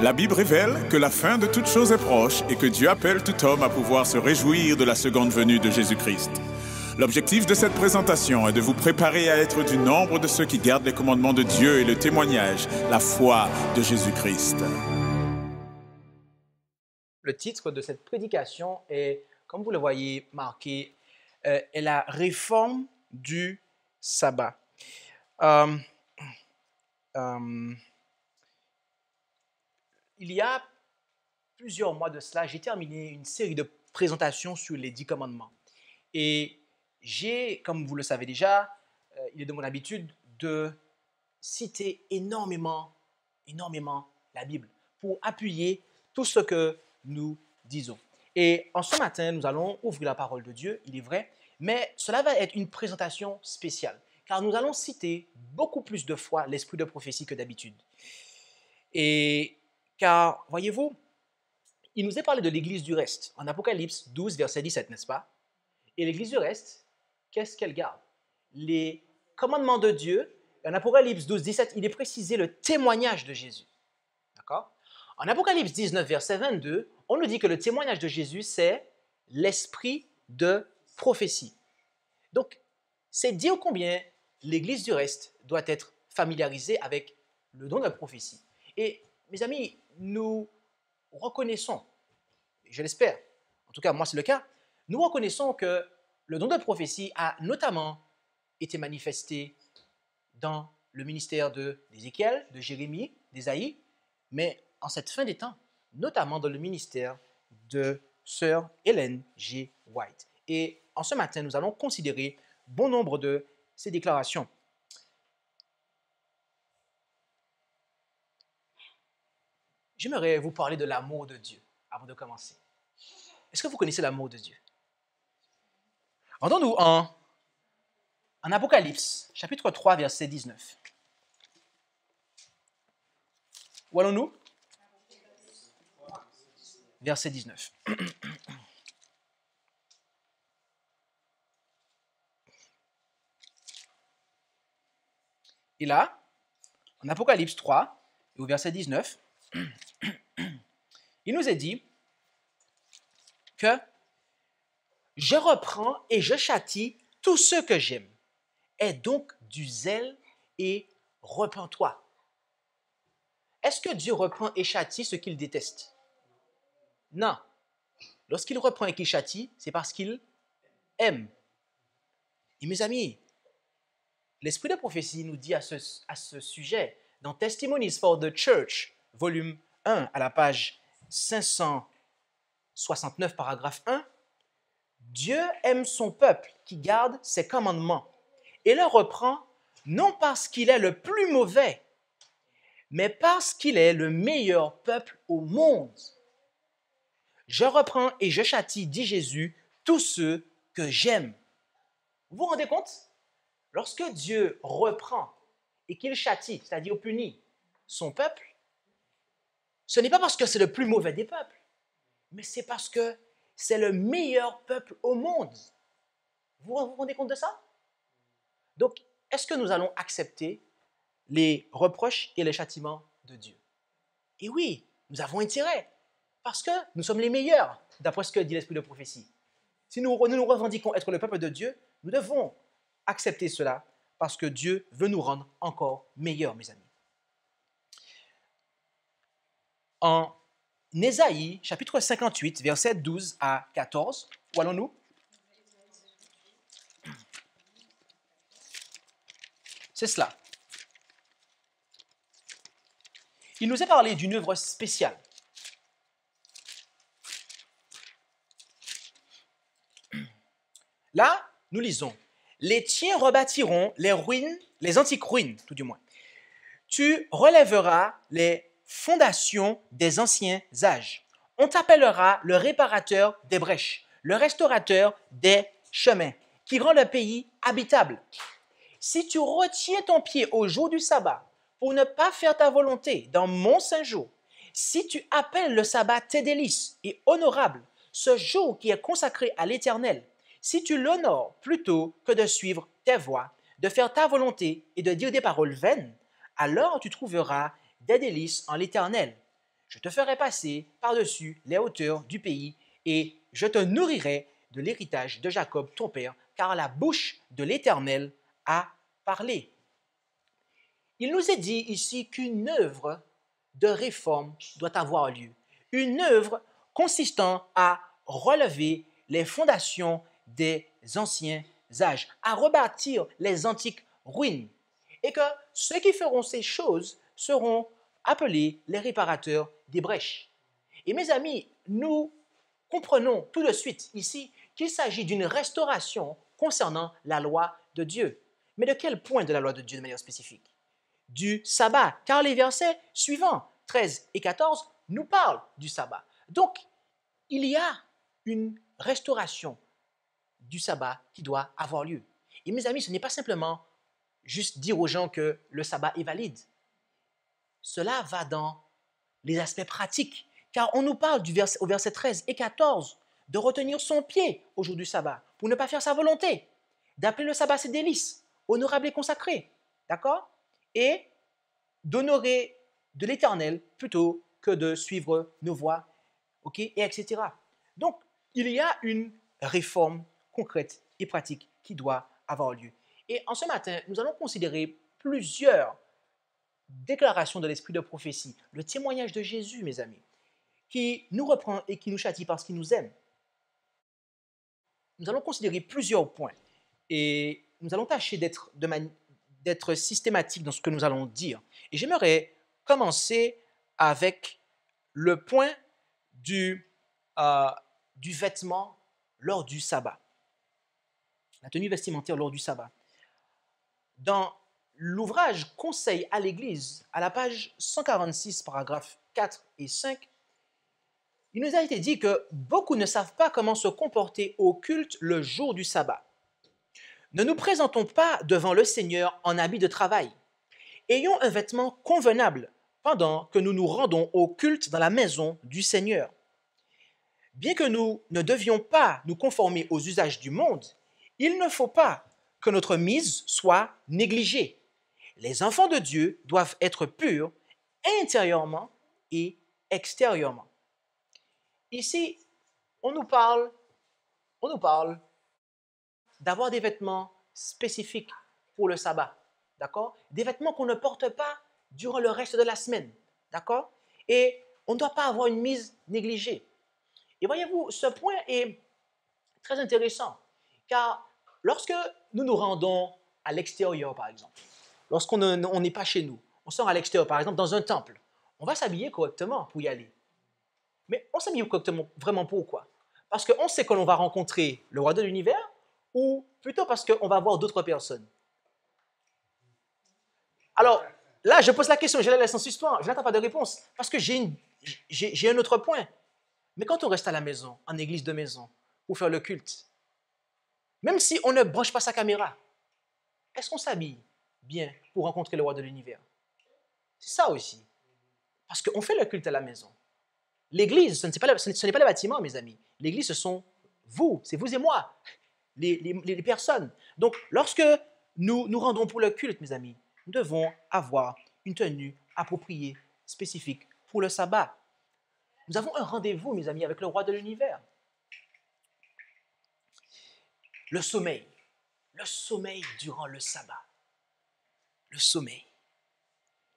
La Bible révèle que la fin de toute chose est proche et que Dieu appelle tout homme à pouvoir se réjouir de la seconde venue de Jésus-Christ. L'objectif de cette présentation est de vous préparer à être du nombre de ceux qui gardent les commandements de Dieu et le témoignage, la foi de Jésus-Christ. Le titre de cette prédication est, comme vous le voyez marqué, est la réforme du sabbat. Il y a plusieurs mois de cela, j'ai terminé une série de présentations sur les 10 commandements. Et j'ai, comme vous le savez déjà, il est de mon habitude de citer énormément la Bible pour appuyer tout ce que nous disons. Et en ce matin, nous allons ouvrir la parole de Dieu, il est vrai, mais cela va être une présentation spéciale, car nous allons citer beaucoup plus de fois l'esprit de prophétie que d'habitude. Et car, voyez-vous, il nous est parlé de l'église du reste, en Apocalypse 12, verset 17, n'est-ce pas? Et l'église du reste, qu'est-ce qu'elle garde? Les commandements de Dieu. En Apocalypse 12, 17, il est précisé le témoignage de Jésus. D'accord? En Apocalypse 19, verset 22, on nous dit que le témoignage de Jésus, c'est l'esprit de prophétie. Donc, c'est dire combien l'église du reste doit être familiarisée avec le don de la prophétie. Et, mes amis, nous reconnaissons, je l'espère, en tout cas, moi c'est le cas, nous reconnaissons que le don de prophétie a notamment été manifesté dans le ministère d'Ézéchiel, de Jérémie, d'Ésaïe, mais en cette fin des temps, notamment dans le ministère de Sœur Ellen G. White. Et en ce matin, nous allons considérer bon nombre de ces déclarations. J'aimerais vous parler de l'amour de Dieu avant de commencer. Est-ce que vous connaissez l'amour de Dieu? Entendons-nous en Apocalypse, chapitre 3, verset 19. Où allons-nous? Verset 19. Et là, en Apocalypse 3, au verset 19, il nous est dit que je reprends et je châtie tous ceux que j'aime. Aie donc du zèle et repens-toi. Est-ce que Dieu reprend et châtie ce qu'il déteste? Non. Lorsqu'il reprend et qu'il châtie, c'est parce qu'il aime. Et mes amis, l'esprit de prophétie nous dit à ce sujet, dans Testimonies for the Church, volume 1, à la page 569, paragraphe 1, Dieu aime son peuple qui garde ses commandements et le reprend non parce qu'il est le plus mauvais, mais parce qu'il est le meilleur peuple au monde. Je reprends et je châtie, dit Jésus, tous ceux que j'aime. Vous vous rendez compte? Lorsque Dieu reprend et qu'il châtie, c'est-à-dire punit son peuple, ce n'est pas parce que c'est le plus mauvais des peuples, mais c'est parce que c'est le meilleur peuple au monde. Vous vous rendez compte de ça? Donc, est-ce que nous allons accepter les reproches et les châtiments de Dieu? Et oui, nous avons intérêt, parce que nous sommes les meilleurs, d'après ce que dit l'esprit de prophétie. Si nous nous revendiquons être le peuple de Dieu, nous devons accepter cela, parce que Dieu veut nous rendre encore meilleurs, mes amis. En Ésaïe, chapitre 58, versets 12 à 14, où allons-nous? C'est cela. Il nous est parlé d'une œuvre spéciale. Là, nous lisons, « Les tiens rebâtiront les ruines, les antiques ruines, tout du moins. Tu relèveras les fondations des anciens âges. On t'appellera le réparateur des brèches, le restaurateur des chemins, qui rend le pays habitable. Si tu retiens ton pied au jour du sabbat pour ne pas faire ta volonté dans mon saint jour, si tu appelles le sabbat tes délices et honorable, ce jour qui est consacré à l'Éternel, si tu l'honores plutôt que de suivre tes voies, de faire ta volonté et de dire des paroles vaines, alors tu trouveras des délices en l'Éternel. je te ferai passer par-dessus les hauteurs du pays et je te nourrirai de l'héritage de Jacob, ton père, car la bouche de l'Éternel a parlé. Il nous est dit ici qu'une œuvre de réforme doit avoir lieu. Une œuvre consistant à relever les fondations des anciens âges, à rebâtir les antiques ruines. Et que ceux qui feront ces choses seront appelés les réparateurs des brèches. Et mes amis, nous comprenons tout de suite ici qu'il s'agit d'une restauration concernant la loi de Dieu. Mais de quel point de la loi de Dieu de manière spécifique? Du sabbat, car les versets suivants, 13 et 14, nous parlent du sabbat. Donc, il y a une restauration du sabbat qui doit avoir lieu. Et mes amis, ce n'est pas simplement juste dire aux gens que le sabbat est valide. Cela va dans les aspects pratiques, car on nous parle au verset 13 et 14 de retenir son pied au jour du sabbat pour ne pas faire sa volonté, d'appeler le sabbat ses délices, honorable et consacré, d'accord? Et d'honorer de l'Éternel plutôt que de suivre nos voies, ok, et etc. Donc, il y a une réforme concrète et pratique qui doit avoir lieu. Et en ce matin, nous allons considérer plusieurs déclarations de l'esprit de prophétie, le témoignage de Jésus, mes amis, qui nous reprend et qui nous châtie parce qu'il nous aime. Nous allons considérer plusieurs points et nous allons tâcher d'être systématiques dans ce que nous allons dire. Et j'aimerais commencer avec le point du vêtement lors du sabbat. La tenue vestimentaire lors du sabbat. Dans l'ouvrage Conseil à l'Église, à la page 146, paragraphes 4 et 5, il nous a été dit que beaucoup ne savent pas comment se comporter au culte le jour du sabbat. Ne nous présentons pas devant le Seigneur en habit de travail. Ayons un vêtement convenable pendant que nous nous rendons au culte dans la maison du Seigneur. Bien que nous ne devions pas nous conformer aux usages du monde, il ne faut pas que notre mise soit négligée. Les enfants de Dieu doivent être purs intérieurement et extérieurement. Ici, on nous parle d'avoir des vêtements spécifiques pour le sabbat, d'accord? Des vêtements qu'on ne porte pas durant le reste de la semaine, d'accord? Et on ne doit pas avoir une mise négligée. Et voyez-vous, ce point est très intéressant, car lorsque nous nous rendons à l'extérieur, par exemple, lorsqu'on n'est pas chez nous, on sort à l'extérieur, par exemple, dans un temple, on va s'habiller correctement pour y aller. Mais on s'habille correctement, vraiment pourquoi? Parce qu'on sait que l'on va rencontrer le roi de l'univers, ou plutôt parce qu'on va voir d'autres personnes? Alors, là, je pose la question, je la laisse en suspens, je n'attends pas de réponse, parce que j'ai un autre point. Mais quand on reste à la maison, en église de maison, pour faire le culte, même si on ne branche pas sa caméra, est-ce qu'on s'habille bien pour rencontrer le roi de l'univers? C'est ça aussi. Parce qu'on fait le culte à la maison. L'église, ce n'est pas le bâtiment, mes amis. L'église, ce sont vous, c'est vous et moi, les personnes. Donc, lorsque nous nous rendons pour le culte, mes amis, nous devons avoir une tenue appropriée, spécifique pour le sabbat. Nous avons un rendez-vous, mes amis, avec le roi de l'univers. Le sommeil durant le sabbat. Le sommeil.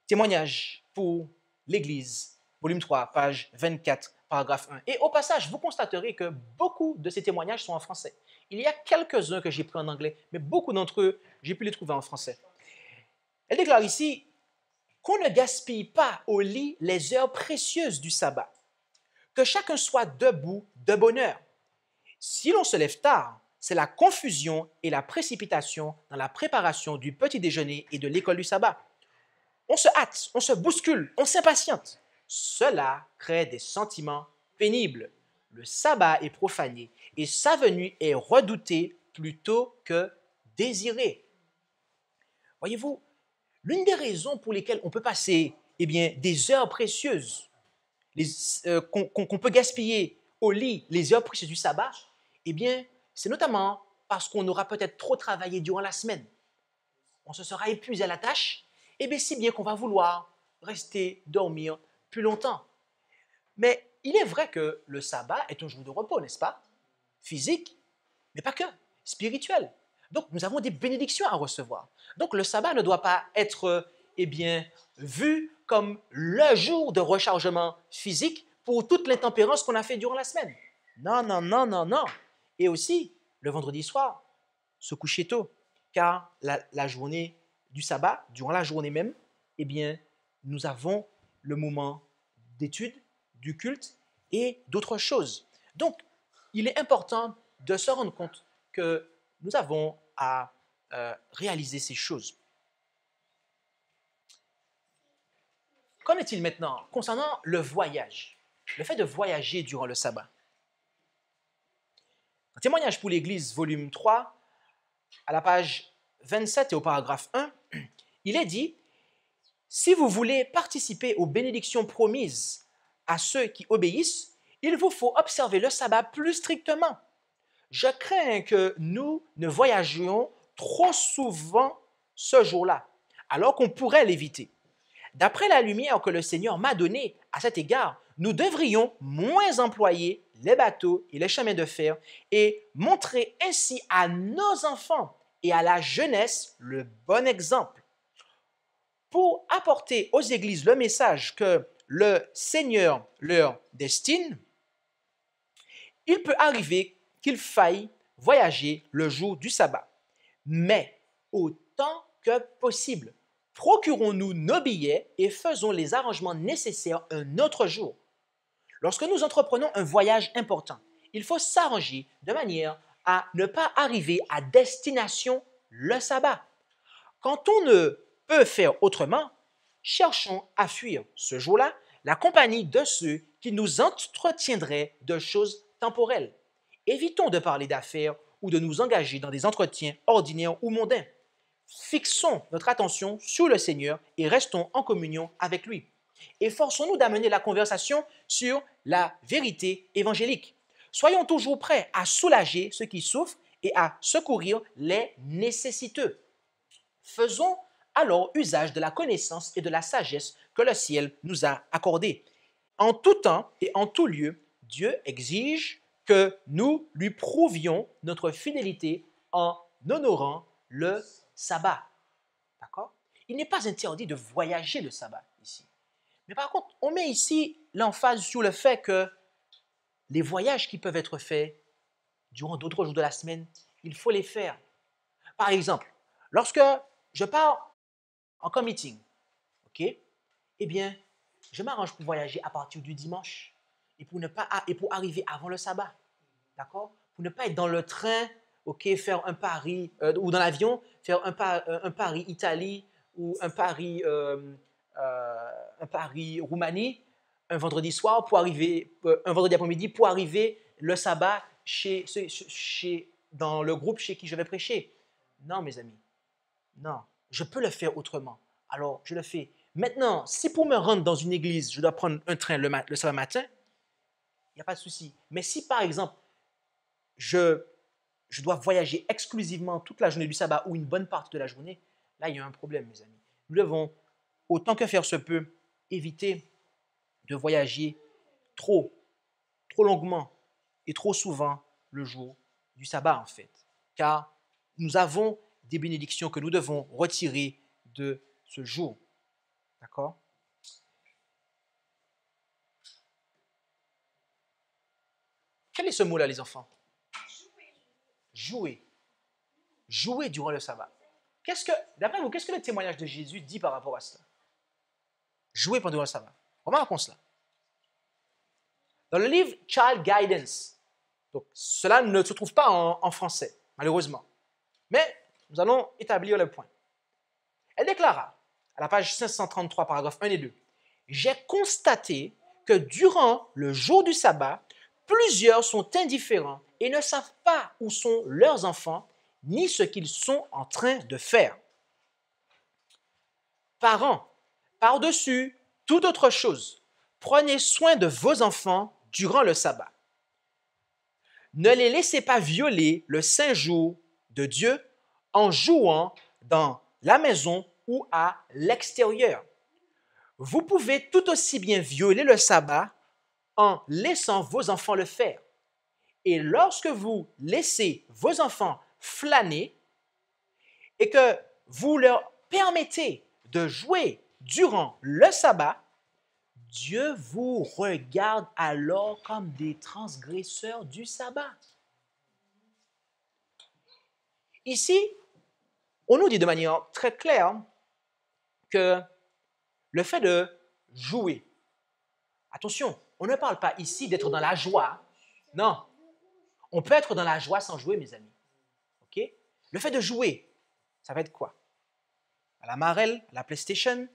Témoignage pour l'Église, volume 3, page 24, paragraphe 1. Et au passage, vous constaterez que beaucoup de ces témoignages sont en français. Il y a quelques-uns que j'ai pris en anglais, mais beaucoup d'entre eux, j'ai pu les trouver en français. Elle déclare ici qu'on ne gaspille pas au lit les heures précieuses du sabbat, que chacun soit debout de bonne heure. Si l'on se lève tard, c'est la confusion et la précipitation dans la préparation du petit déjeuner et de l'école du sabbat. On se hâte, on se bouscule, on s'impatiente. Cela crée des sentiments pénibles. Le sabbat est profané et sa venue est redoutée plutôt que désirée. Voyez-vous, l'une des raisons pour lesquelles on peut passer des heures précieuses, qu'on peut gaspiller au lit les heures précieuses du sabbat, c'est notamment parce qu'on aura peut-être trop travaillé durant la semaine. On se sera épuisé à la tâche, si bien qu'on va vouloir rester dormir plus longtemps. Mais il est vrai que le sabbat est un jour de repos, n'est-ce pas? Physique, mais pas que, spirituel. Donc, nous avons des bénédictions à recevoir. Donc, le sabbat ne doit pas être, vu comme le jour de rechargement physique pour toute l'intempérance qu'on a fait durant la semaine. Non, non, non, non, non. Et aussi, le vendredi soir, se coucher tôt, car la journée du sabbat, durant la journée même, nous avons le moment d'étude, du culte et d'autres choses. Donc, il est important de se rendre compte que nous avons à réaliser ces choses. Qu'en est-il maintenant concernant le voyage? Le fait de voyager durant le sabbat. Un témoignage pour l'Église, volume 3, à la page 27 et au paragraphe 1, il est dit « Si vous voulez participer aux bénédictions promises à ceux qui obéissent, il vous faut observer le sabbat plus strictement. Je crains que nous ne voyagions trop souvent ce jour-là, alors qu'on pourrait l'éviter. D'après la lumière que le Seigneur m'a donnée à cet égard, nous devrions moins employer les bateaux et les chemins de fer et montrer ainsi à nos enfants et à la jeunesse le bon exemple. Pour apporter aux églises le message que le Seigneur leur destine, il peut arriver qu'il faille voyager le jour du sabbat. Mais autant que possible, procurons-nous nos billets et faisons les arrangements nécessaires un autre jour. Lorsque nous entreprenons un voyage important, il faut s'arranger de manière à ne pas arriver à destination le sabbat. Quand on ne peut faire autrement, cherchons à fuir ce jour-là la compagnie de ceux qui nous entretiendraient de choses temporelles. Évitons de parler d'affaires ou de nous engager dans des entretiens ordinaires ou mondains. Fixons notre attention sur le Seigneur et restons en communion avec lui. Efforçons-nous d'amener la conversation sur la vérité évangélique. Soyons toujours prêts à soulager ceux qui souffrent et à secourir les nécessiteux. Faisons alors usage de la connaissance et de la sagesse que le ciel nous a accordées. En tout temps et en tout lieu, Dieu exige que nous lui prouvions notre fidélité en honorant le sabbat. D'accord? Il n'est pas interdit de voyager le sabbat ici. Mais par contre, on met ici l'emphase sur le fait que les voyages qui peuvent être faits durant d'autres jours de la semaine, il faut les faire. Par exemple, lorsque je pars en commuting, ok, je m'arrange pour voyager à partir du dimanche et pour arriver avant le sabbat, d'accord? Pour ne pas être dans le train, ok, faire un Paris, ou dans l'avion, faire un Paris-Italie ou un Paris-Roumanie, un vendredi soir pour arriver, un vendredi après-midi pour arriver le sabbat dans le groupe chez qui je vais prêcher. Non, mes amis, non, je peux le faire autrement. Alors, je le fais. Maintenant, si pour me rendre dans une église, je dois prendre un train le sabbat matin, il n'y a pas de souci. Mais si, par exemple, je dois voyager exclusivement toute la journée du sabbat ou une bonne partie de la journée, là, il y a un problème, mes amis. Nous devons, autant que faire se peut, éviter de voyager trop longuement et trop souvent le jour du sabbat, en fait. Car nous avons des bénédictions que nous devons retirer de ce jour. D'accord? Quel est ce mot-là, les enfants? Jouer. Jouer durant le sabbat. D'après vous, qu'est-ce que le témoignage de Jésus dit par rapport à cela? Jouer pendant le sabbat. Remarquons cela. Dans le livre Child Guidance, donc cela ne se trouve pas en français, malheureusement. Mais nous allons établir le point. Elle déclara, à la page 533, paragraphes 1 et 2, « J'ai constaté que durant le jour du sabbat, plusieurs sont indifférents et ne savent pas où sont leurs enfants ni ce qu'ils sont en train de faire. Parents, par-dessus toute autre chose, prenez soin de vos enfants durant le sabbat. Ne les laissez pas violer le saint jour de Dieu en jouant dans la maison ou à l'extérieur. Vous pouvez tout aussi bien violer le sabbat en laissant vos enfants le faire. Et lorsque vous laissez vos enfants flâner et que vous leur permettez de jouer durant le sabbat, Dieu vous regarde alors comme des transgresseurs du sabbat. Ici, on nous dit de manière très claire que le fait de jouer, attention, on ne parle pas ici d'être dans la joie. Non, on peut être dans la joie sans jouer, mes amis. Ok? Le fait de jouer, ça va être quoi? À la marelle, à la PlayStation,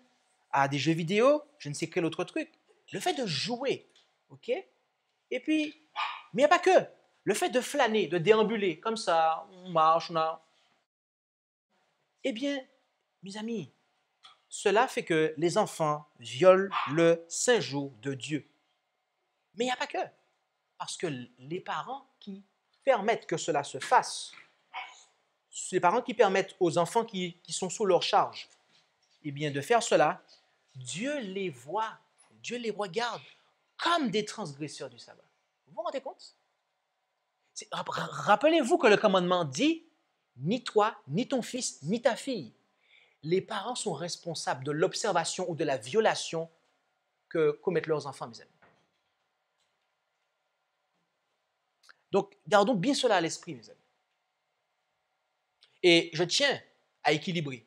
à des jeux vidéo, je ne sais quel autre truc. Le fait de jouer, ok? Et puis, mais il n'y a pas que. Le fait de flâner, de déambuler, comme ça, on marche, on a... Eh bien, mes amis, cela fait que les enfants violent le saint jour de Dieu. Mais il n'y a pas que. Parce que les parents qui permettent que cela se fasse, les parents qui permettent aux enfants qui sont sous leur charge, eh bien, de faire cela, Dieu les voit, Dieu les regarde comme des transgresseurs du sabbat. Vous vous rendez compte? Rappelez-vous que le commandement dit, ni toi, ni ton fils, ni ta fille. Les parents sont responsables de l'observation ou de la violation que commettent leurs enfants, mes amis. Donc, gardons bien cela à l'esprit, mes amis. Et je tiens à équilibrer,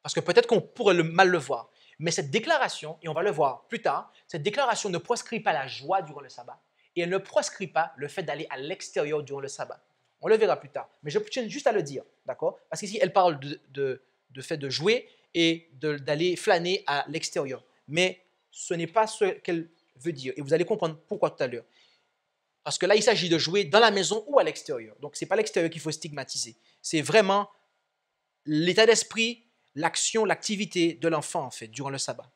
parce que peut-être qu'on pourrait mal le voir, mais cette déclaration, et on va le voir plus tard, cette déclaration ne proscrit pas la joie durant le sabbat, et elle ne proscrit pas le fait d'aller à l'extérieur durant le sabbat. On le verra plus tard, mais je tiens juste à le dire, d'accord? Parce qu'ici, elle parle de fait de jouer et d'aller flâner à l'extérieur. Mais ce n'est pas ce qu'elle veut dire, et vous allez comprendre pourquoi tout à l'heure. Parce que là, il s'agit de jouer dans la maison ou à l'extérieur. Donc, ce n'est pas l'extérieur qu'il faut stigmatiser. C'est vraiment l'état d'esprit, l'action, l'activité de l'enfant, en fait, durant le sabbat.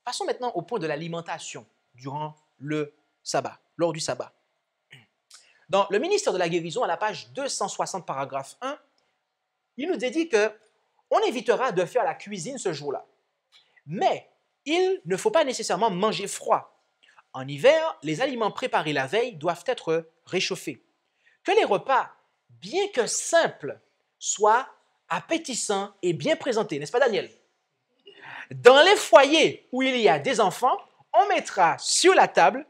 Passons maintenant au point de l'alimentation durant le sabbat, lors du sabbat. Dans le ministère de la guérison, à la page 260, paragraphe 1, il nous est dit qu'on évitera de faire la cuisine ce jour-là. Mais il ne faut pas nécessairement manger froid. En hiver, les aliments préparés la veille doivent être réchauffés. Que les repas, bien que simples, soient appétissants et bien présentés, n'est-ce pas Daniel? Dans les foyers où il y a des enfants, on mettra sur la table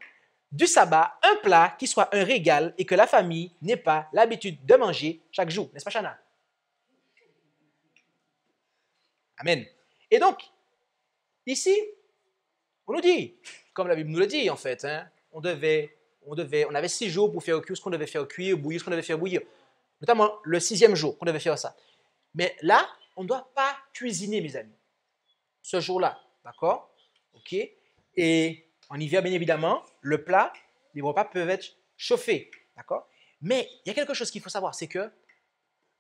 du sabbat un plat qui soit un régal et que la famille n'ait pas l'habitude de manger chaque jour, n'est-ce pas Chana? Amen. Et donc, ici, on nous dit, comme la Bible nous le dit en fait, hein, on avait 6 jours pour faire cuire ce qu'on devait faire cuire, bouillir ce qu'on devait faire bouillir. Notamment le 6e jour qu'on devait faire ça. Mais là, on ne doit pas cuisiner, mes amis. Ce jour-là, d'accord? Ok? Et en hiver, bien évidemment, le plat, les repas peuvent être chauffés, d'accord? Mais il y a quelque chose qu'il faut savoir, c'est que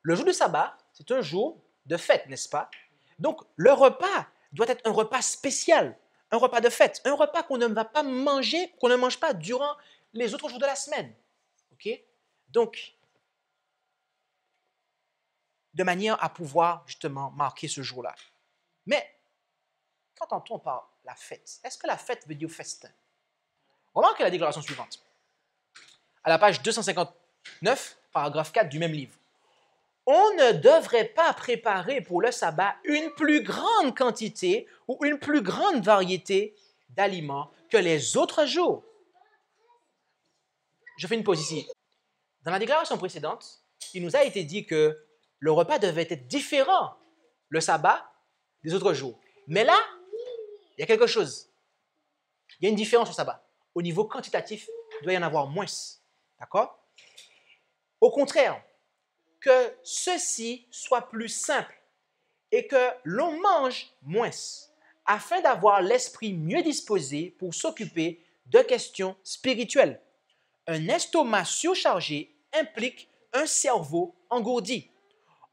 le jour du sabbat, c'est un jour de fête, n'est-ce pas? Donc, le repas doit être un repas spécial, un repas de fête, un repas qu'on ne va pas manger, qu'on ne mange pas durant les autres jours de la semaine. Ok? Donc, de manière à pouvoir justement marquer ce jour-là. Mais, qu'entend-on par la fête? Est-ce que la fête veut dire festin? Remarquez la déclaration suivante. À la page 259, paragraphe 4 du même livre. On ne devrait pas préparer pour le sabbat une plus grande quantité ou une plus grande variété d'aliments que les autres jours. Je fais une pause ici. Dans la déclaration précédente, il nous a été dit que le repas devait être différent le sabbat des autres jours. Mais là, il y a quelque chose. Il y a une différence au sabbat. Au niveau quantitatif, il doit y en avoir moins. D'accord? Au contraire, que ceci soit plus simple et que l'on mange moins, afin d'avoir l'esprit mieux disposé pour s'occuper de questions spirituelles. Un estomac surchargé implique un cerveau engourdi.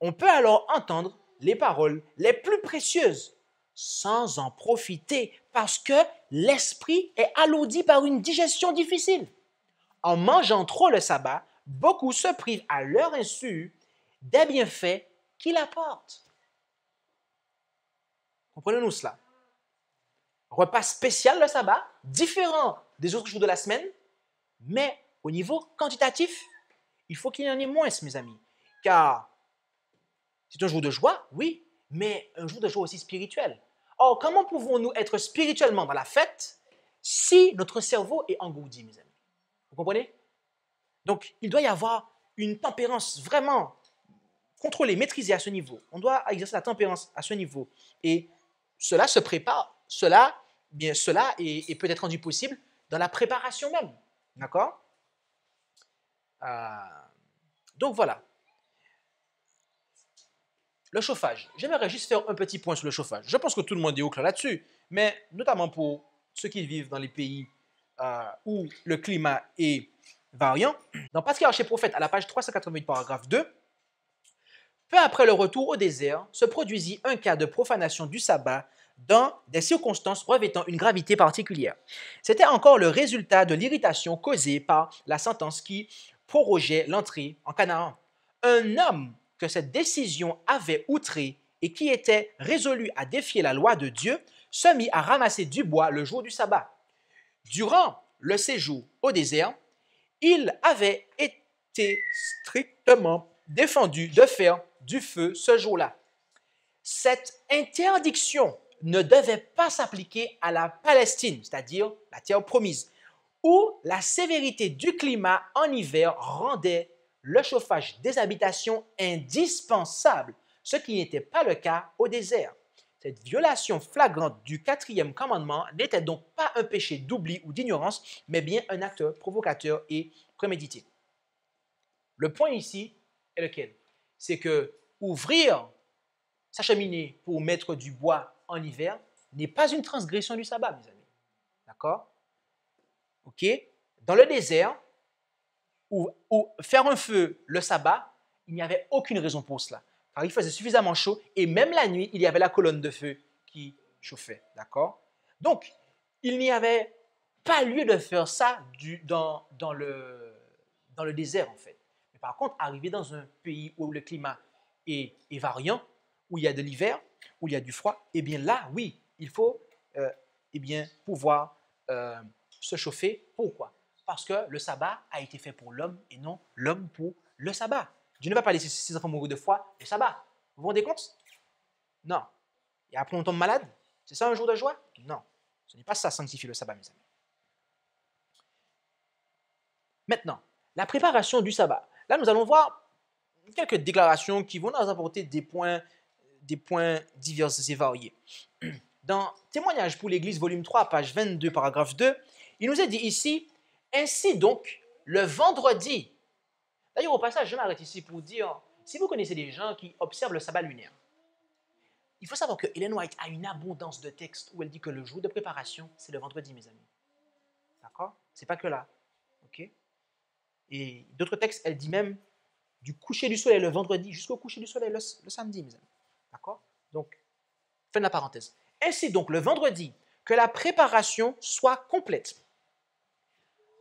On peut alors entendre les paroles les plus précieuses sans en profiter parce que l'esprit est alourdi par une digestion difficile. En mangeant trop le sabbat, beaucoup se privent à leur insu des bienfaits qu'il apporte. Comprenez-nous cela? repas spécial le sabbat, différent des autres jours de la semaine, mais au niveau quantitatif, il faut qu'il y en ait moins, mes amis. Car c'est un jour de joie, oui, mais un jour de joie aussi spirituel. Or, comment pouvons-nous être spirituellement dans la fête si notre cerveau est engourdi, mes amis? Vous comprenez? Donc, il doit y avoir une tempérance vraiment contrôlée, maîtrisée à ce niveau. On doit exercer la tempérance à ce niveau. Et cela se prépare, cela est peut-être rendu possible dans la préparation même. D'accord? Donc voilà. Le chauffage. J'aimerais juste faire un petit point sur le chauffage. Je pense que tout le monde est au clair là-dessus, mais notamment pour ceux qui vivent dans les pays où le climat est variant. Dans Patriarche et Prophète, à la page 388, paragraphe 2, peu après le retour au désert, se produisit un cas de profanation du sabbat dans des circonstances revêtant une gravité particulière. C'était encore le résultat de l'irritation causée par la sentence qui prorogeait l'entrée en Canaan. Un homme que cette décision avait outré et qui était résolu à défier la loi de Dieu se mit à ramasser du bois le jour du sabbat. Durant le séjour au désert, il avait été strictement défendu de faire du feu ce jour-là. Cette interdiction ne devait pas s'appliquer à la Palestine, c'est-à-dire la terre promise, où la sévérité du climat en hiver rendait le chauffage des habitations indispensable, ce qui n'était pas le cas au désert. Cette violation flagrante du quatrième commandement n'était donc pas un péché d'oubli ou d'ignorance, mais bien un acte provocateur et prémédité. Le point ici est lequel? C'est que ouvrir sa cheminée pour mettre du bois en hiver n'est pas une transgression du sabbat, mes amis. D'accord? OK? Dans le désert, ou faire un feu le sabbat, il n'y avait aucune raison pour cela. Car il faisait suffisamment chaud et même la nuit, il y avait la colonne de feu qui chauffait. D'accord? Donc, il n'y avait pas lieu de faire ça dans le désert, en fait. Mais par contre, arriver dans un pays où le climat est variant, où il y a de l'hiver, où il y a du froid, eh bien là, oui, il faut pouvoir se chauffer. Pourquoi? Parce que le sabbat a été fait pour l'homme et non l'homme pour le sabbat. Dieu ne va pas laisser ses enfants mourir de froid le sabbat. Vous vous rendez compte? Non. Et après on tombe malade? C'est ça un jour de joie? Non. Ce n'est pas ça sanctifier le sabbat, mes amis. Maintenant, la préparation du sabbat. Là, nous allons voir quelques déclarations qui vont nous apporter des points divers et variés. Dans Témoignage pour l'Église, volume 3, page 22, paragraphe 2, il nous est dit ici, ainsi donc, le vendredi. D'ailleurs, au passage, je m'arrête ici pour dire, si vous connaissez des gens qui observent le sabbat lunaire, il faut savoir que Ellen White a une abondance de textes où elle dit que le jour de préparation, c'est le vendredi, mes amis. D'accord? C'est pas que là. OK? Et d'autres textes, elle dit même du coucher du soleil le vendredi jusqu'au coucher du soleil le samedi, mes amis. D'accord? Donc, fin de la parenthèse. Ainsi donc, le vendredi, que la préparation soit complète.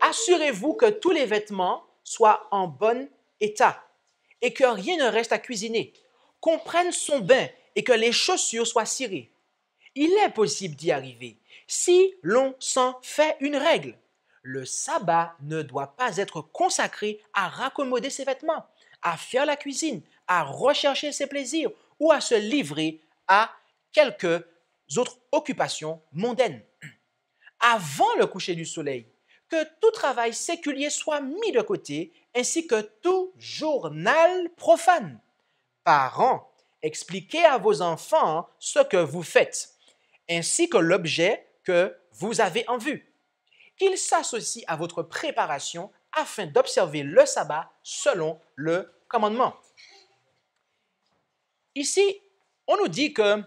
Assurez-vous que tous les vêtements soient en bon état et que rien ne reste à cuisiner, qu'on prenne son bain et que les chaussures soient cirées. Il est possible d'y arriver si l'on s'en fait une règle. Le sabbat ne doit pas être consacré à raccommoder ses vêtements, à faire la cuisine, à rechercher ses plaisirs ou à se livrer à quelques autres occupations mondaines. Avant le coucher du soleil, que tout travail séculier soit mis de côté, ainsi que tout journal profane. Parents, expliquez à vos enfants ce que vous faites, ainsi que l'objet que vous avez en vue. Qu'ils s'associent à votre préparation afin d'observer le sabbat selon le commandement. Ici, on nous dit que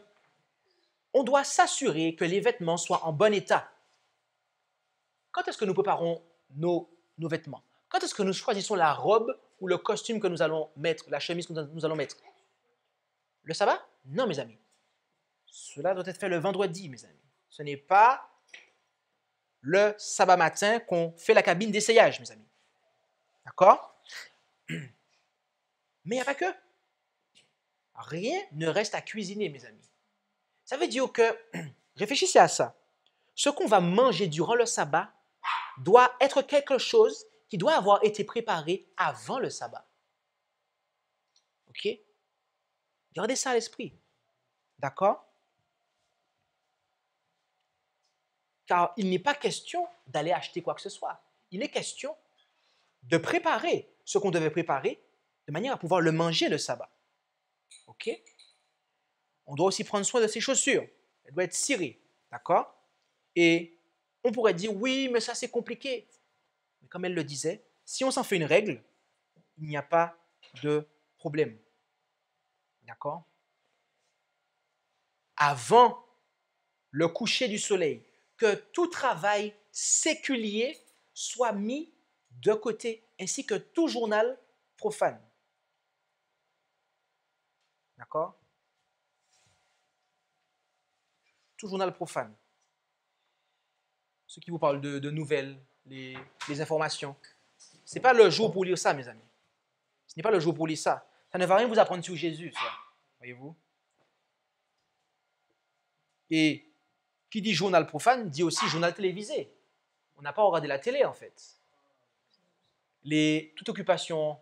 on doit s'assurer que les vêtements soient en bon état. Quand est-ce que nous préparons nos vêtements? Quand est-ce que nous choisissons la robe ou le costume que nous allons mettre, la chemise que nous allons mettre? Le sabbat? Non, mes amis. Cela doit être fait le vendredi, mes amis. Ce n'est pas le sabbat matin qu'on fait la cabine d'essayage, mes amis. D'accord? Mais il n'y a pas que. Rien ne reste à cuisiner, mes amis. Ça veut dire que, réfléchissez à ça. ce qu'on va manger durant le sabbat doit être quelque chose qui doit avoir été préparé avant le sabbat. OK? Gardez ça à l'esprit. D'accord? Car il n'est pas question d'aller acheter quoi que ce soit. Il est question de préparer ce qu'on devait préparer de manière à pouvoir le manger le sabbat. OK? On doit aussi prendre soin de ses chaussures. Elles doivent être cirées. D'accord? Et on pourrait dire, oui, mais ça c'est compliqué. Mais comme elle le disait, si on s'en fait une règle, il n'y a pas de problème. D'accord? Avant le coucher du soleil, que tout travail séculier soit mis de côté, ainsi que tout journal profane. D'accord? Tout journal profane. Ceux qui vous parlent de nouvelles, les informations. Ce n'est pas le jour pour lire ça, mes amis. Ce n'est pas le jour pour lire ça. Ça ne va rien vous apprendre sur Jésus, ça. Voyez-vous? Et qui dit journal profane dit aussi journal télévisé. On n'a pas regardé la télé, en fait. Toute occupation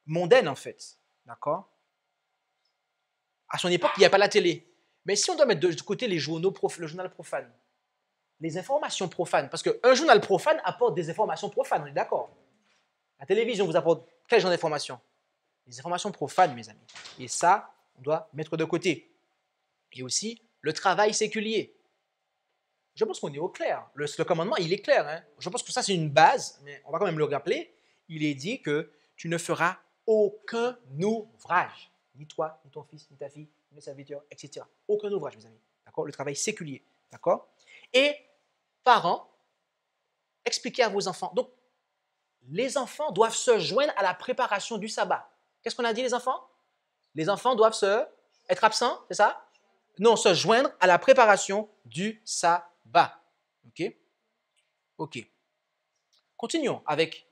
mondaine, en fait. D'accord? À son époque, il n'y a pas la télé. Mais si on doit mettre de côté les journaux, le journal profane, les informations profanes, parce qu'un journal profane apporte des informations profanes, on est d'accord? La télévision vous apporte quel genre d'informations? Les informations profanes, mes amis. Et ça, on doit mettre de côté. Et aussi, le travail séculier. Je pense qu'on est au clair. Le commandement, il est clair. Hein? Je pense que ça, c'est une base, mais on va quand même le rappeler. Il est dit que tu ne feras aucun ouvrage. Ni toi, ni ton fils, ni ta fille, ni les serviteurs, etc. Aucun ouvrage, mes amis. D'accord? Le travail séculier. D'accord? Et parents, expliquez à vos enfants. Donc, les enfants doivent se joindre à la préparation du sabbat. Qu'est-ce qu'on a dit, les enfants? Les enfants doivent être absents, c'est ça? Non, se joindre à la préparation du sabbat. OK? OK. Continuons avec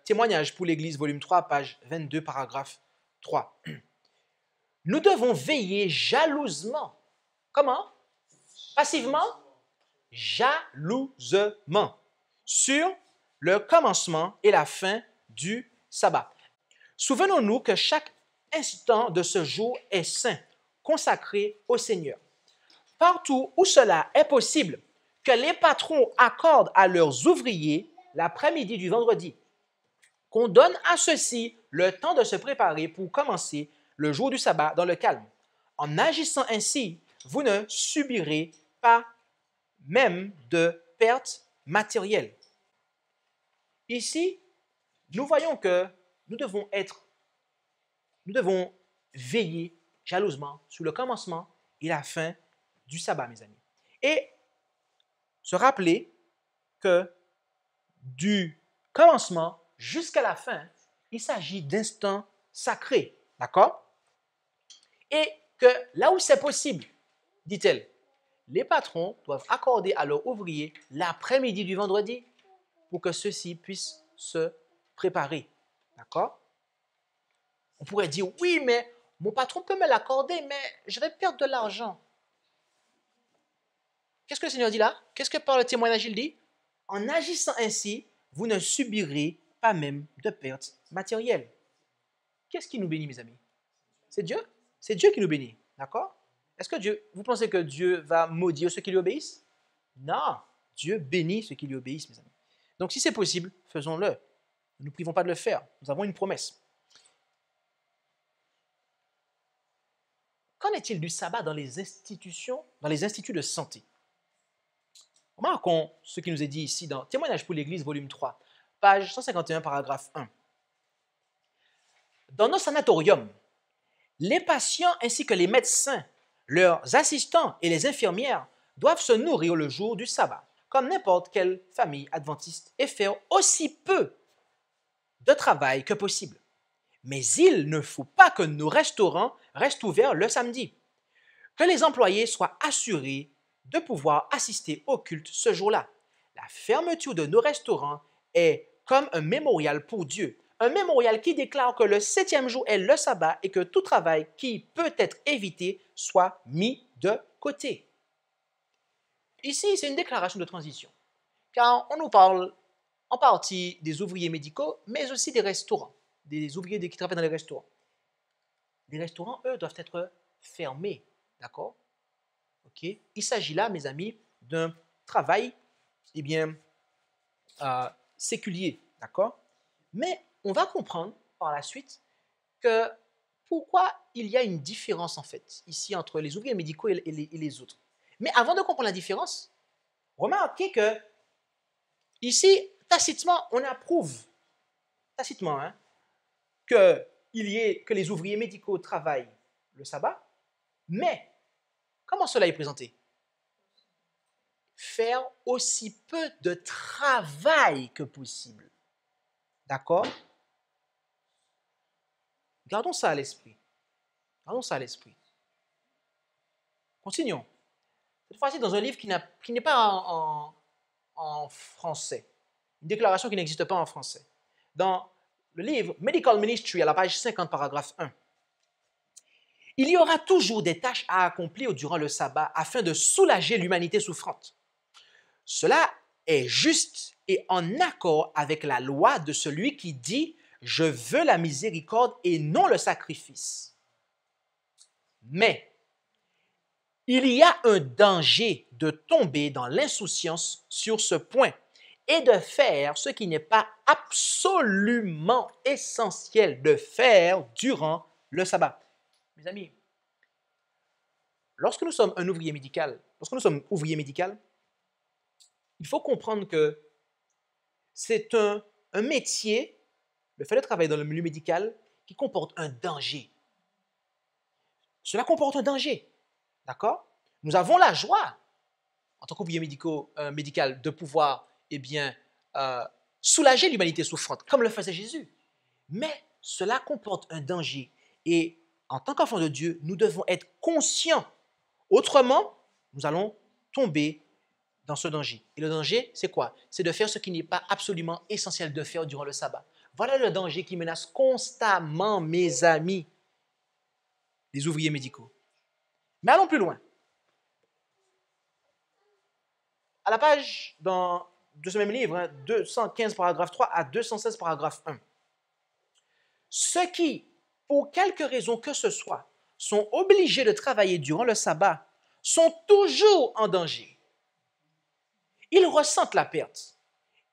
Témoignages pour l'Église, volume 3, page 22, paragraphe 3. Nous devons veiller jalousement. Comment? Passivement? Jalousement. Sur le commencement et la fin du sabbat. Souvenons-nous que chaque instant de ce jour est saint, consacré au Seigneur. Partout où cela est possible, que les patrons accordent à leurs ouvriers l'après-midi du vendredi, qu'on donne à ceux-ci le temps de se préparer pour commencer le jour du sabbat dans le calme. En agissant ainsi, vous ne subirez pas même de pertes matérielles. Ici, nous voyons que nous devons veiller jalousement sur le commencement et la fin du sabbat, mes amis. Et se rappeler que du commencement jusqu'à la fin, il s'agit d'instants sacrés, d'accord? Et que là où c'est possible, dit-elle, les patrons doivent accorder à leurs ouvriers l'après-midi du vendredi pour que ceux-ci puissent se préparer, d'accord? On pourrait dire, oui, mais mon patron peut me l'accorder, mais je vais perdre de l'argent. Qu'est-ce que le Seigneur dit là? Qu'est-ce que par le témoignage il dit? En agissant ainsi, vous ne subirez pas même de pertes matérielles. Qu'est-ce qui nous bénit, mes amis? C'est Dieu? C'est Dieu qui nous bénit, d'accord? Est-ce que vous pensez que Dieu va maudire ceux qui lui obéissent? Non, Dieu bénit ceux qui lui obéissent, mes amis. Donc si c'est possible, faisons-le. Ne nous privons pas de le faire. Nous avons une promesse. Qu'en est-il du sabbat dans les institutions, dans les instituts de santé? Remarquons ce qui nous est dit ici dans Témoignages pour l'Église, volume 3, page 151, paragraphe 1. Dans nos sanatoriums, les patients ainsi que les médecins, leurs assistants et les infirmières doivent se nourrir le jour du sabbat, comme n'importe quelle famille adventiste, et faire aussi peu de travail que possible. Mais il ne faut pas que nos restaurants restent ouverts le samedi. Que les employés soient assurés de pouvoir assister au culte ce jour-là. La fermeture de nos restaurants est comme un mémorial pour Dieu. Un mémorial qui déclare que le 7e jour est le sabbat et que tout travail qui peut être évité soit mis de côté. Ici, c'est une déclaration de transition, car on nous parle en partie des ouvriers médicaux, mais aussi des restaurants, des ouvriers qui travaillent dans les restaurants. Les restaurants, eux, doivent être fermés, d'accord? Ok. Il s'agit là, mes amis, d'un travail, eh bien, séculier, d'accord? Mais on va comprendre par la suite que pourquoi il y a une différence, en fait, ici, entre les ouvriers médicaux et les autres. Mais avant de comprendre la différence, remarquez que ici, tacitement, on approuve, tacitement, hein, que les ouvriers médicaux travaillent le sabbat, mais comment cela est présenté? Faire aussi peu de travail que possible. D'accord? Gardons ça à l'esprit. Gardons ça à l'esprit. Continuons. Cette fois-ci, dans un livre qui n'est pas en français. Une déclaration qui n'existe pas en français. Dans le livre Medical Ministry, à la page 50, paragraphe 1. Il y aura toujours des tâches à accomplir durant le sabbat afin de soulager l'humanité souffrante. Cela est juste et en accord avec la loi de celui qui dit « Je veux la miséricorde et non le sacrifice ». Mais il y a un danger de tomber dans l'insouciance sur ce point et de faire ce qui n'est pas absolument essentiel de faire durant le sabbat. Mes amis, lorsque nous sommes ouvrier médical, il faut comprendre que c'est un métier, le fait de travailler dans le milieu médical, qui comporte un danger. Cela comporte un danger, d'accord? Nous avons la joie, en tant qu'ouvrier médical, de pouvoir, soulager l'humanité souffrante, comme le faisait Jésus. Mais cela comporte un danger. Et en tant qu'enfants de Dieu, nous devons être conscients. Autrement, nous allons tomber dans ce danger. Et le danger, c'est quoi? C'est de faire ce qui n'est pas absolument essentiel de faire durant le sabbat. Voilà le danger qui menace constamment, mes amis, les ouvriers médicaux. Mais allons plus loin. À la page de ce même livre, 215 paragraphe 3 à 216 paragraphe 1. Ceux qui, pour quelque raison que ce soit, sont obligés de travailler durant le sabbat sont toujours en danger. Ils ressentent la perte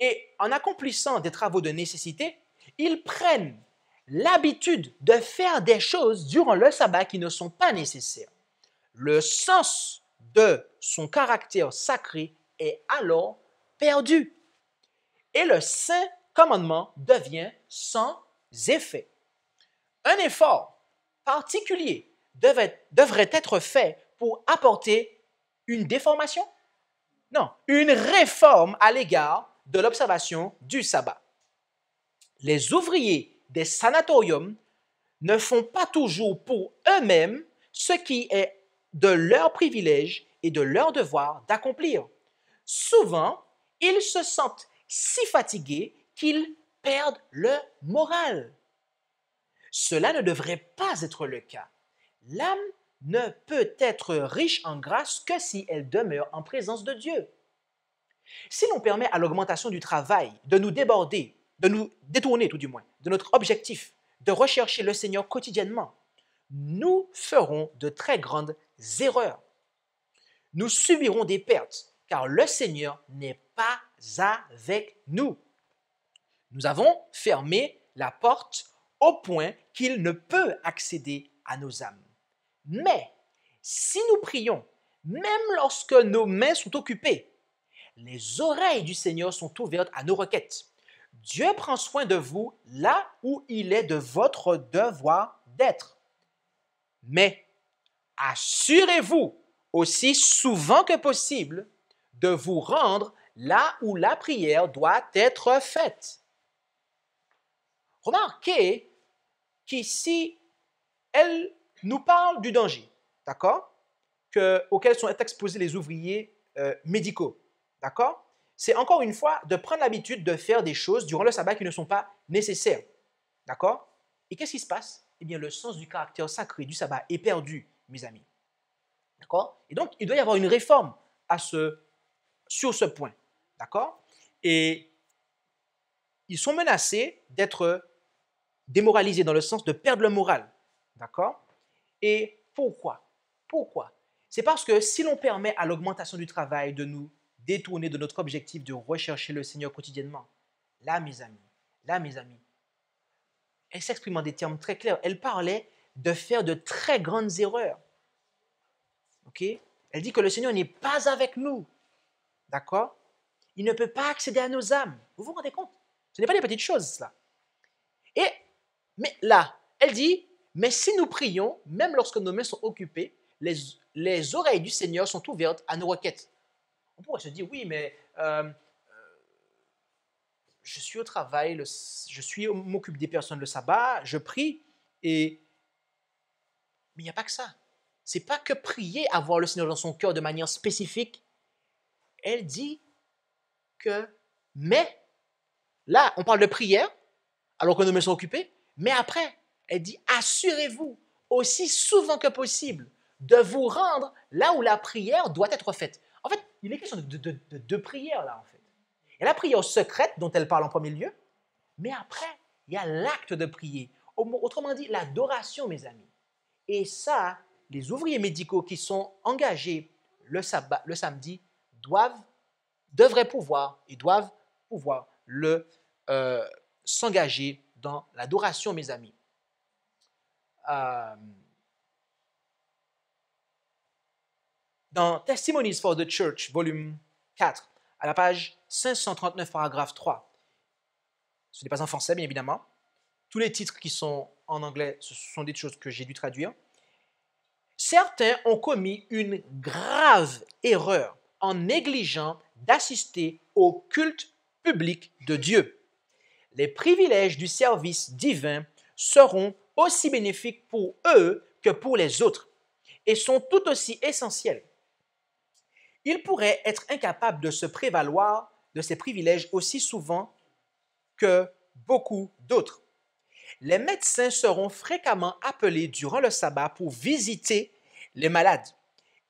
et en accomplissant des travaux de nécessité, ils prennent l'habitude de faire des choses durant le sabbat qui ne sont pas nécessaires. Le sens de son caractère sacré est alors perdu et le saint commandement devient sans effet. Un effort particulier devrait être fait pour apporter une déformation? Non, une réforme à l'égard de l'observation du sabbat. Les ouvriers des sanatoriums ne font pas toujours pour eux-mêmes ce qui est de leur privilège et de leur devoir d'accomplir. Souvent, ils se sentent si fatigués qu'ils perdent le moral. Cela ne devrait pas être le cas. L'âme ne peut être riche en grâce que si elle demeure en présence de Dieu. Si l'on permet à l'augmentation du travail de nous déborder, de nous détourner tout du moins, de notre objectif de rechercher le Seigneur quotidiennement, nous ferons de très grandes erreurs. Nous subirons des pertes car le Seigneur n'est pas avec nous. Nous avons fermé la porte au point qu'il ne peut accéder à nos âmes. Mais si nous prions, même lorsque nos mains sont occupées, les oreilles du Seigneur sont ouvertes à nos requêtes. Dieu prend soin de vous là où il est de votre devoir d'être. Mais assurez-vous aussi souvent que possible de vous rendre là où la prière doit être faite. Remarquez qu'ici, elle nous parle du danger, d'accord, auquel sont exposés les ouvriers médicaux, d'accord? C'est encore une fois de prendre l'habitude de faire des choses durant le sabbat qui ne sont pas nécessaires, d'accord? Et qu'est-ce qui se passe? Eh bien, le sens du caractère sacré du sabbat est perdu, mes amis, d'accord? Et donc, il doit y avoir une réforme à ce sur ce point. D'accord? Et ils sont menacés d'être démoralisés dans le sens de perdre le moral. D'accord? Et pourquoi? Pourquoi? C'est parce que si l'on permet à l'augmentation du travail de nous détourner de notre objectif de rechercher le Seigneur quotidiennement, là, mes amis, elle s'exprime en des termes très clairs. Elle parlait de faire de très grandes erreurs. Ok? Elle dit que le Seigneur n'est pas avec nous. D'accord? Il ne peut pas accéder à nos âmes. Vous vous rendez compte? Ce n'est pas des petites choses, cela. Mais là, elle dit, mais si nous prions, même lorsque nos mains sont occupées, les oreilles du Seigneur sont ouvertes à nos requêtes. On pourrait se dire, oui, mais je suis au travail, m'occupe des personnes le sabbat, je prie, mais il n'y a pas que ça. Ce n'est pas que prier, avoir le Seigneur dans son cœur de manière spécifique. Elle dit que, mais, là, on parle de prière, alors que nos mains sont occupées, mais après, elle dit, assurez-vous aussi souvent que possible de vous rendre là où la prière doit être faite. En fait, il est question de deux prières là, en fait. Il y a la prière secrète dont elle parle en premier lieu, mais après, il y a l'acte de prier. Autrement dit, l'adoration, mes amis. Et ça, les ouvriers médicaux qui sont engagés le samedi devraient pouvoir s'engager dans l'adoration, mes amis. Dans Testimonies for the Church, volume 4, à la page 539, paragraphe 3, ce n'est pas en français, bien évidemment. Tous les titres qui sont en anglais, ce sont des choses que j'ai dû traduire. Certains ont commis une grave erreur en négligeant d'assister au culte public de Dieu. Les privilèges du service divin seront aussi bénéfiques pour eux que pour les autres et sont tout aussi essentiels. Ils pourraient être incapables de se prévaloir de ces privilèges aussi souvent que beaucoup d'autres. Les médecins seront fréquemment appelés durant le sabbat pour visiter les malades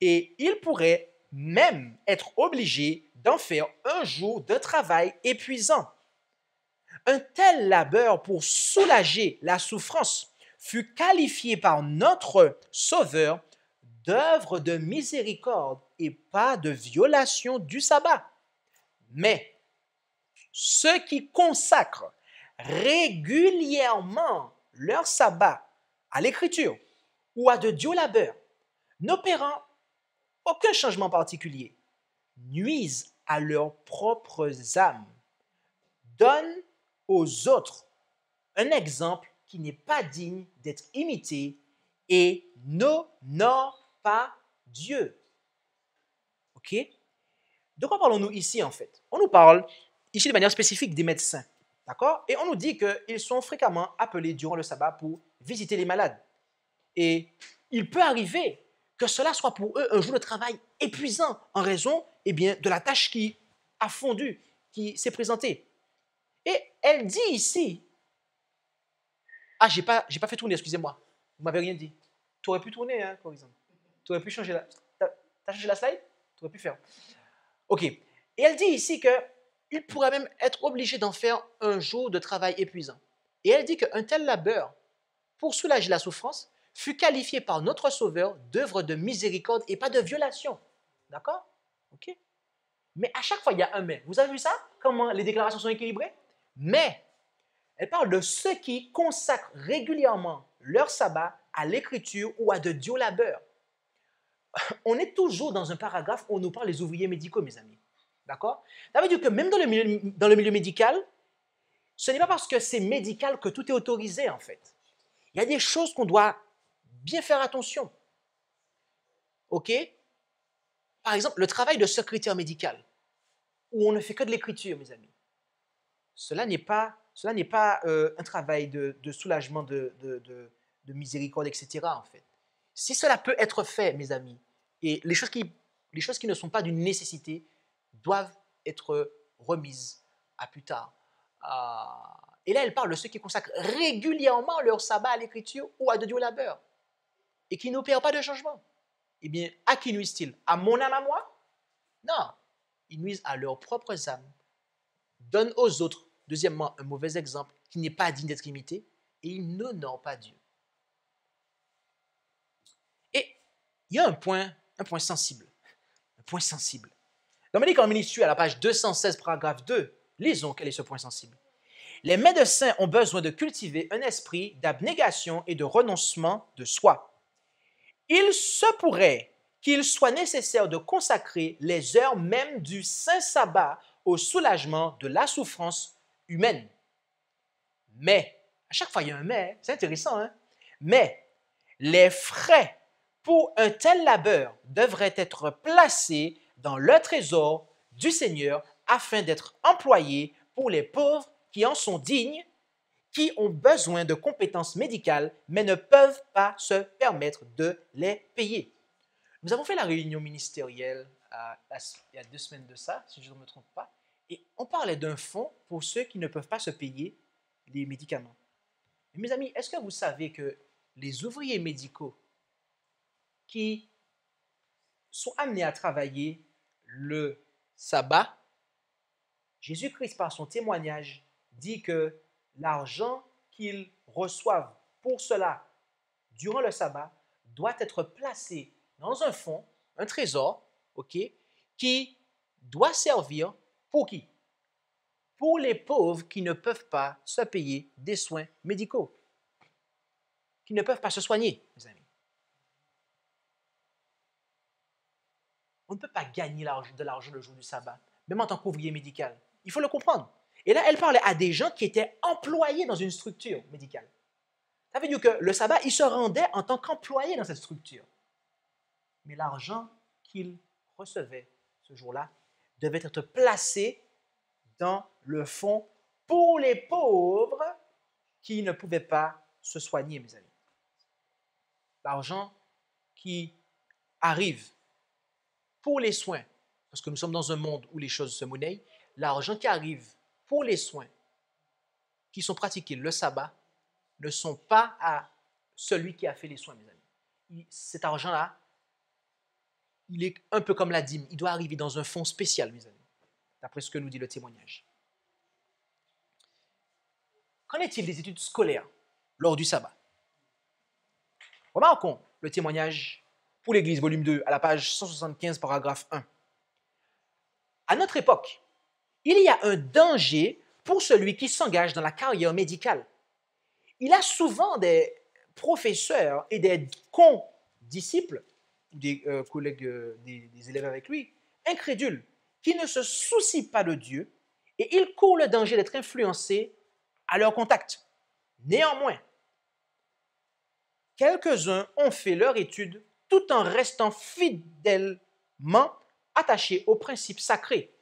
et ils pourraient même être obligés d'en faire un jour de travail épuisant. Un tel labeur pour soulager la souffrance fut qualifié par notre Sauveur d'œuvre de miséricorde et pas de violation du sabbat. Mais ceux qui consacrent régulièrement leur sabbat à l'écriture ou à de Dieu labeur, n'opérant aucun changement particulier, nuisent à leurs propres âmes, donnent aux autres un exemple qui n'est pas digne d'être imité et n'honore pas Dieu. OK? De quoi parlons-nous ici en fait? On nous parle ici de manière spécifique des médecins. D'accord? Et on nous dit qu'ils sont fréquemment appelés durant le sabbat pour visiter les malades. Et il peut arriver que cela soit pour eux un jour de travail épuisant en raison de la tâche qui a fondu, qui s'est présentée. Et elle dit ici, j'ai pas fait tourner, excusez-moi, vous m'avez rien dit. Tu aurais pu tourner, hein, par exemple. Tu aurais pu changer la... T'as changé la slide? Tu aurais pu faire. Ok. Et elle dit ici qu'il pourrait même être obligé d'en faire un jour de travail épuisant. Et elle dit qu'un tel labeur, pour soulager la souffrance, fut qualifié par notre Sauveur d'œuvre de miséricorde et pas de violation. D'accord? Ok. Mais à chaque fois, il y a un mais. Vous avez vu ça? Comment les déclarations sont équilibrées? Mais, elle parle de ceux qui consacrent régulièrement leur sabbat à l'écriture ou à de Dieu labeur. On est toujours dans un paragraphe où on nous parle des ouvriers médicaux, mes amis. D'accord? Ça veut dire que même dans le milieu médical, ce n'est pas parce que c'est médical que tout est autorisé, en fait. Il y a des choses qu'on doit bien faire attention. OK? Par exemple, le travail de secrétaire médical, où on ne fait que de l'écriture, mes amis. Cela n'est pas un travail de soulagement, de miséricorde, etc., en fait. Si cela peut être fait, mes amis, et les choses qui ne sont pas d'une nécessité doivent être remises à plus tard. Et là, elle parle de ceux qui consacrent régulièrement leur sabbat à l'écriture ou à de Dieu labeur et qui n'opèrent pas de changement. Eh bien, à qui nuisent-ils? À mon âme, à moi? Non. ils nuisent à leurs propres âmes, donnent aux autres, deuxièmement, un mauvais exemple qui n'est pas digne d'être imité, et ils n'honorent pas Dieu. Et il y a un point sensible. Un point sensible. Dominique en ministère, à la page 216, paragraphe 2, lisons quel est ce point sensible. Les médecins ont besoin de cultiver un esprit d'abnégation et de renoncement de soi. Il se pourrait qu'il soit nécessaire de consacrer les heures même du saint sabbat au soulagement de la souffrance humaine. Mais, à chaque fois il y a un mais, c'est intéressant, hein? Mais les frais pour un tel labeur devraient être placés dans le trésor du Seigneur afin d'être employés pour les pauvres qui en sont dignes, qui ont besoin de compétences médicales, mais ne peuvent pas se permettre de les payer. Nous avons fait la réunion ministérielle il y a 2 semaines de ça, si je ne me trompe pas, et on parlait d'un fonds pour ceux qui ne peuvent pas se payer les médicaments. Mais mes amis, est-ce que vous savez que les ouvriers médicaux qui sont amenés à travailler le sabbat, Jésus-Christ, par son témoignage, dit que l'argent qu'ils reçoivent pour cela durant le sabbat doit être placé dans un fonds, un trésor, ok, qui doit servir pour qui? Pour les pauvres qui ne peuvent pas se payer des soins médicaux, qui ne peuvent pas se soigner, mes amis. On ne peut pas gagner de l'argent le jour du sabbat, même en tant qu'ouvrier médical. Il faut le comprendre. Et là, elle parlait à des gens qui étaient employés dans une structure médicale. Ça veut dire que le sabbat, ils se rendaient en tant qu'employés dans cette structure. Mais l'argent qu'ils recevaient ce jour-là devait être placé dans le fonds pour les pauvres qui ne pouvaient pas se soigner, mes amis. L'argent qui arrive pour les soins, parce que nous sommes dans un monde où les choses se monnaient, l'argent qui arrive pour les soins qui sont pratiqués le sabbat ne sont pas à celui qui a fait les soins, mes amis. Cet argent-là, il est un peu comme la dîme. Il doit arriver dans un fonds spécial, mes amis, d'après ce que nous dit le témoignage. Qu'en est-il des études scolaires lors du sabbat? Remarquons le témoignage pour l'Église, volume 2, à la page 175, paragraphe 1. À notre époque, il y a un danger pour celui qui s'engage dans la carrière médicale. Il a souvent des professeurs et des condisciples, des collègues, des élèves avec lui, incrédules, qui ne se soucient pas de Dieu et ils courent le danger d'être influencés à leur contact. Néanmoins, quelques-uns ont fait leur étude tout en restant fidèlement attachés aux principes sacrés.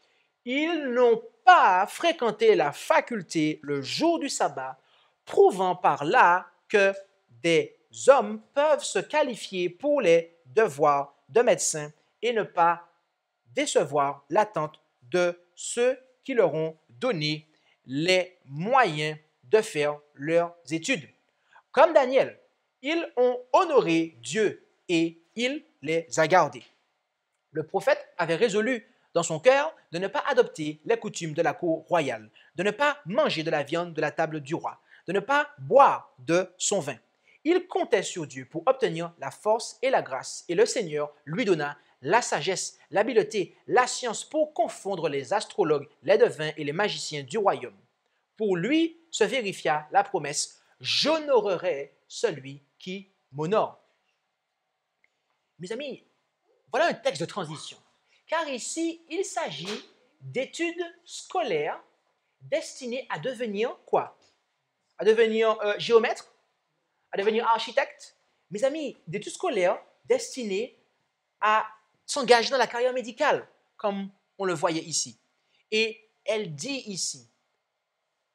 Ils n'ont pas fréquenté la faculté le jour du sabbat, prouvant par là que des hommes peuvent se qualifier pour les devoirs de médecins et ne pas décevoir l'attente de ceux qui leur ont donné les moyens de faire leurs études. Comme Daniel, ils ont honoré Dieu et il les a gardés. Le prophète avait résolu dans son cœur de ne pas adopter les coutumes de la cour royale, de ne pas manger de la viande de la table du roi, de ne pas boire de son vin. Il comptait sur Dieu pour obtenir la force et la grâce, et le Seigneur lui donna la sagesse, l'habileté, la science pour confondre les astrologues, les devins et les magiciens du royaume. Pour lui se vérifia la promesse « J'honorerai celui qui m'honore ». Mes amis, voilà un texte de transition, car ici, il s'agit d'études scolaires destinées à devenir quoi? À devenir géomètre? À devenir architecte? Mes amis, d'études scolaires destinées à s'engager dans la carrière médicale, comme on le voyait ici. Et elle dit ici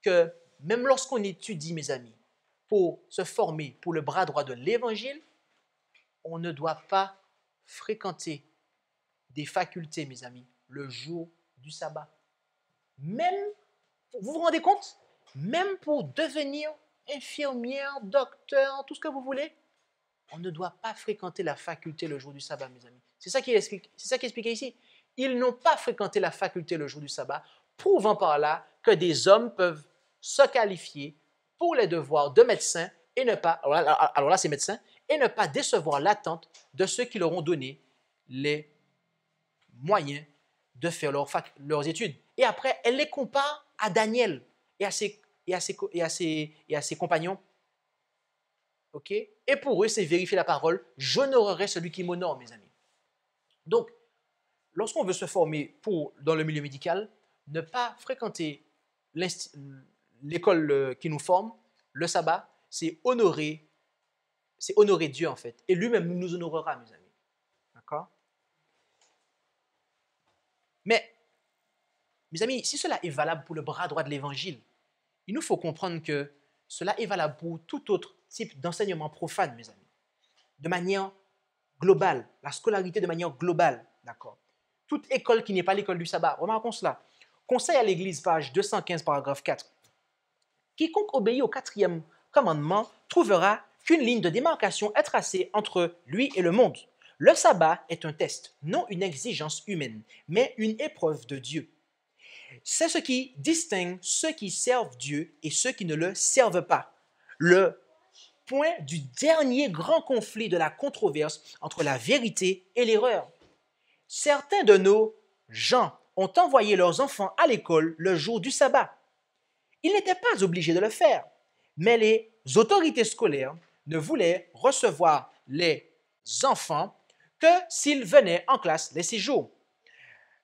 que même lorsqu'on étudie, mes amis, pour se former pour le bras droit de l'Évangile, on ne doit pas fréquenter des facultés, mes amis, le jour du sabbat. Même, vous vous rendez compte? Même pour devenir infirmière, docteur, tout ce que vous voulez, on ne doit pas fréquenter la faculté le jour du sabbat, mes amis. C'est ça qui est expliqué ici. ils n'ont pas fréquenté la faculté le jour du sabbat, prouvant par là que des hommes peuvent se qualifier pour les devoirs de médecins et ne pas, alors là c'est médecin, et ne pas décevoir l'attente de ceux qui leur ont donné les moyens de faire leurs études. Et après, elle les compare à Daniel et à ses compagnons. OK? Et pour eux, c'est vérifier la parole. J'honorerai celui qui m'honore, mes amis. Donc, lorsqu'on veut se former dans le milieu médical, ne pas fréquenter l'école qui nous forme, le sabbat, c'est honorer Dieu en fait. Et lui-même nous honorera, mes amis. D'accord? Mais, mes amis, si cela est valable pour le bras droit de l'Évangile, il nous faut comprendre que cela est valable pour tout autre type d'enseignement profane, mes amis. De manière globale, la scolarité de manière globale, d'accord? Toute école qui n'est pas l'école du sabbat, remarquons cela. Conseil à l'Église, page 215, paragraphe 4. Quiconque obéit au 4e commandement trouvera qu'une ligne de démarcation est tracée entre lui et le monde. Le sabbat est un test, non une exigence humaine, mais une épreuve de Dieu. C'est ce qui distingue ceux qui servent Dieu et ceux qui ne le servent pas. Le point du dernier grand conflit de la controverse entre la vérité et l'erreur. Certains de nos gens ont envoyé leurs enfants à l'école le jour du sabbat. Ils n'étaient pas obligés de le faire, mais les autorités scolaires ne voulaient recevoir les enfants que s'ils venaient en classe les 6 jours.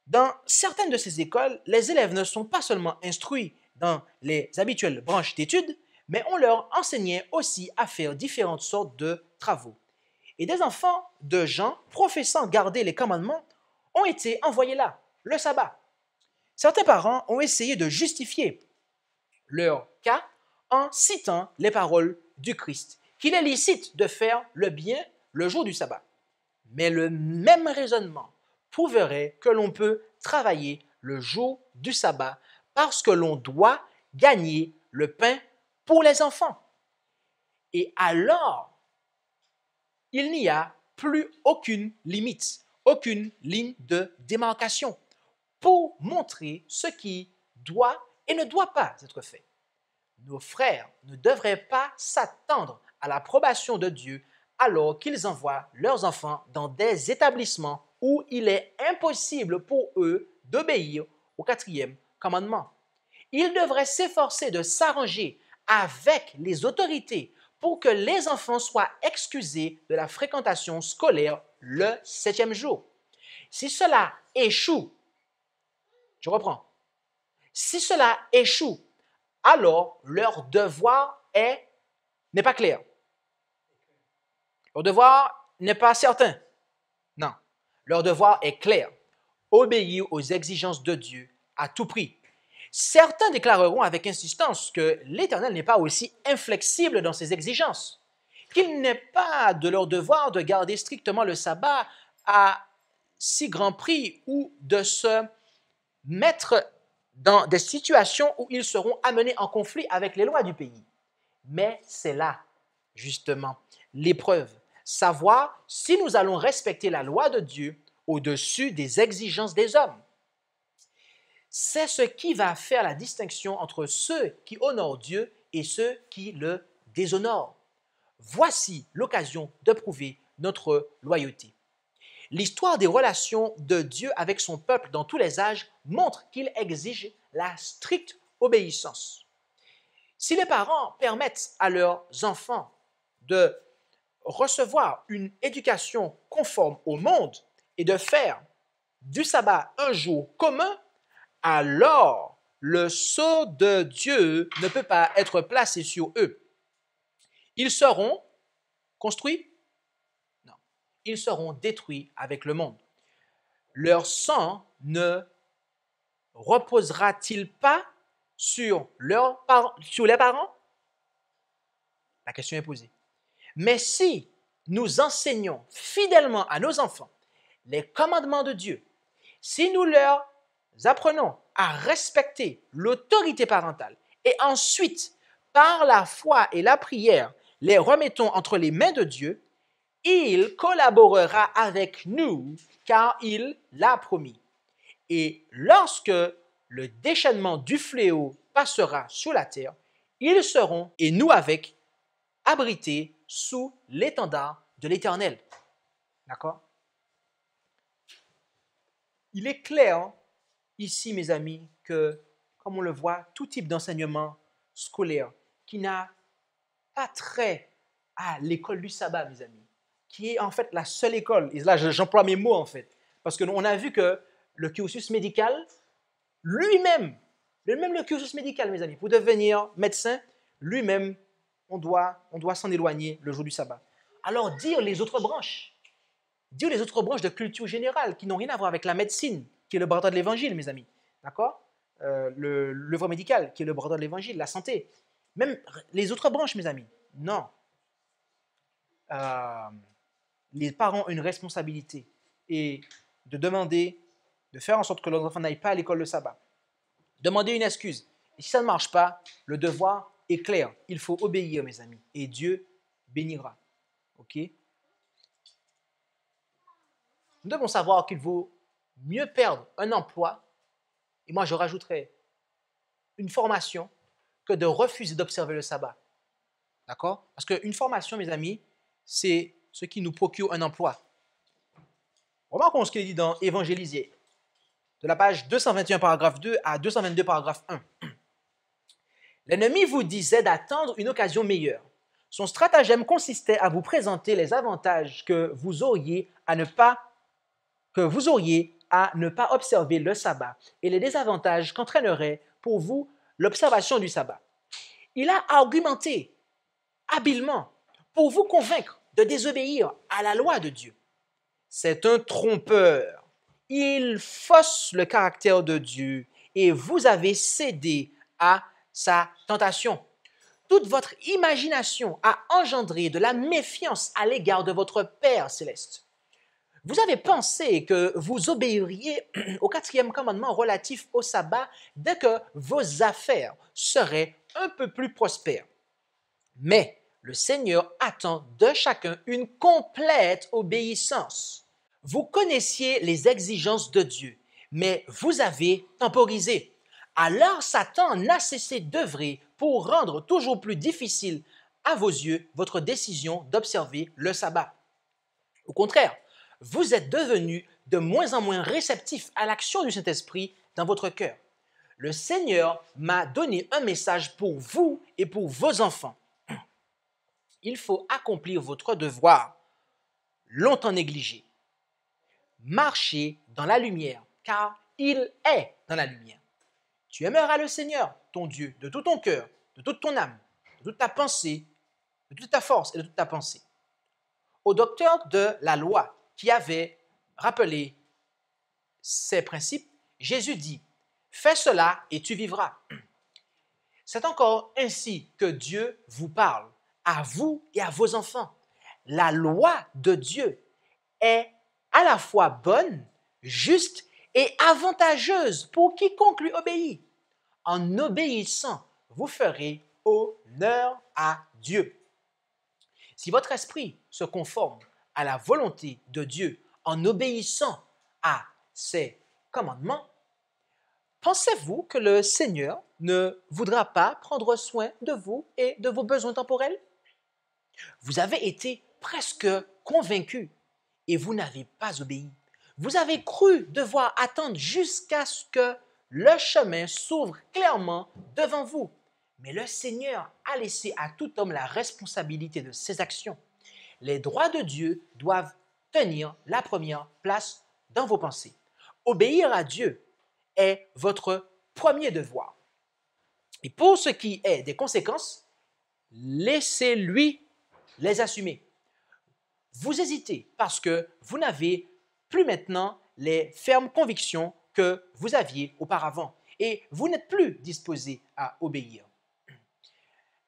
Dans certaines de ces écoles, les élèves ne sont pas seulement instruits dans les habituelles branches d'études, mais on leur enseignait aussi à faire différentes sortes de travaux. Et des enfants de gens professant garder les commandements ont été envoyés là, le sabbat. Certains parents ont essayé de justifier leur cas en citant les paroles du Christ, qu'il est licite de faire le bien le jour du sabbat. Mais le même raisonnement prouverait que l'on peut travailler le jour du sabbat parce que l'on doit gagner le pain pour les enfants. Et alors, il n'y a plus aucune limite, aucune ligne de démarcation pour montrer ce qui doit et ne doit pas être fait. Nos frères ne devraient pas s'attendre à l'approbation de Dieu alors qu'ils envoient leurs enfants dans des établissements où il est impossible pour eux d'obéir au 4e commandement. Ils devraient s'efforcer de s'arranger avec les autorités pour que les enfants soient excusés de la fréquentation scolaire le 7e jour. Si cela échoue, je reprends, si cela échoue, alors leur devoir n'est pas clair. Leur devoir n'est pas certain. Non, leur devoir est clair. Obéir aux exigences de Dieu à tout prix. Certains déclareront avec insistance que l'Éternel n'est pas aussi inflexible dans ses exigences, qu'il n'est pas de leur devoir de garder strictement le sabbat à si grand prix ou de se mettre dans des situations où ils seront amenés en conflit avec les lois du pays. Mais c'est là, justement, l'épreuve. Savoir si nous allons respecter la loi de Dieu au-dessus des exigences des hommes. C'est ce qui va faire la distinction entre ceux qui honorent Dieu et ceux qui le déshonorent. Voici l'occasion de prouver notre loyauté. L'histoire des relations de Dieu avec son peuple dans tous les âges montre qu'il exige la stricte obéissance. Si les parents permettent à leurs enfants de recevoir une éducation conforme au monde et de faire du sabbat un jour commun, alors le sceau de Dieu ne peut pas être placé sur eux. Ils seront construits? Non. Ils seront détruits avec le monde. Leur sang ne reposera-t-il pas sur les parents? La question est posée. Mais si nous enseignons fidèlement à nos enfants les commandements de Dieu, si nous leur apprenons à respecter l'autorité parentale et ensuite, par la foi et la prière, les remettons entre les mains de Dieu, il collaborera avec nous car il l'a promis. Et lorsque le déchaînement du fléau passera sur la terre, ils seront, et nous avec, abrités sous l'étendard de l'Éternel. D'accord? Il est clair ici, mes amis, que, comme on le voit, tout type d'enseignement scolaire qui n'a pas trait à l'école du sabbat, mes amis, qui est en fait la seule école, et là j'emploie mes mots en fait, parce qu'on a vu que le cursus médical, lui-même, le cursus médical, mes amis, pour devenir médecin, lui-même, on doit s'en éloigner le jour du sabbat. Alors dire les autres branches de culture générale qui n'ont rien à voir avec la médecine, qui est le bras droit de l'évangile, mes amis, d'accord? L'œuvre médicale, qui est le bras droit de l'évangile, la santé, même les autres branches, mes amis, non. Les parents ont une responsabilité et de demander, de faire en sorte que leurs enfants n'aillent pas à l'école le sabbat. Demander une excuse. Et si ça ne marche pas, le devoir est clair. Il faut obéir, mes amis, et Dieu bénira. Ok? Nous devons savoir qu'il vaut mieux perdre un emploi, et moi je rajouterais une formation, que de refuser d'observer le sabbat. D'accord? Parce qu'une formation, mes amis, c'est ce qui nous procure un emploi. Remarquons ce qu'il est dit dans Évangéliser, de la page 221, paragraphe 2 à 222, paragraphe 1. L'ennemi vous disait d'attendre une occasion meilleure. Son stratagème consistait à vous présenter les avantages que vous auriez à ne pas observer le sabbat et les désavantages qu'entraînerait pour vous l'observation du sabbat. Il a argumenté habilement pour vous convaincre de désobéir à la loi de Dieu. C'est un trompeur. Il fausse le caractère de Dieu et vous avez cédé à sa tentation. Toute votre imagination a engendré de la méfiance à l'égard de votre Père céleste. Vous avez pensé que vous obéiriez au 4e commandement relatif au sabbat dès que vos affaires seraient un peu plus prospères. Mais le Seigneur attend de chacun une complète obéissance. Vous connaissiez les exigences de Dieu, mais vous avez temporisé. Alors Satan n'a cessé d'œuvrer pour rendre toujours plus difficile à vos yeux votre décision d'observer le sabbat. Au contraire, vous êtes devenus de moins en moins réceptifs à l'action du Saint-Esprit dans votre cœur. Le Seigneur m'a donné un message pour vous et pour vos enfants. Il faut accomplir votre devoir, longtemps négligé. Marchez dans la lumière, car il est dans la lumière. Tu aimeras le Seigneur, ton Dieu, de tout ton cœur, de toute ton âme, de toute ta pensée, de toute ta force et de toute ta pensée. Au docteur de la loi qui avait rappelé ces principes, Jésus dit, « Fais cela et tu vivras. » C'est encore ainsi que Dieu vous parle, à vous et à vos enfants. La loi de Dieu est à la fois bonne, juste et avantageuse pour quiconque lui obéit. En obéissant, vous ferez honneur à Dieu. Si votre esprit se conforme à la volonté de Dieu en obéissant à ses commandements, pensez-vous que le Seigneur ne voudra pas prendre soin de vous et de vos besoins temporels? Vous avez été presque convaincu et vous n'avez pas obéi. Vous avez cru devoir attendre jusqu'à ce que le chemin s'ouvre clairement devant vous. Mais le Seigneur a laissé à tout homme la responsabilité de ses actions. Les droits de Dieu doivent tenir la première place dans vos pensées. Obéir à Dieu est votre premier devoir. Et pour ce qui est des conséquences, laissez-lui les assumer. Vous hésitez parce que vous n'avez plus maintenant les fermes convictions que vous aviez auparavant et vous n'êtes plus disposé à obéir.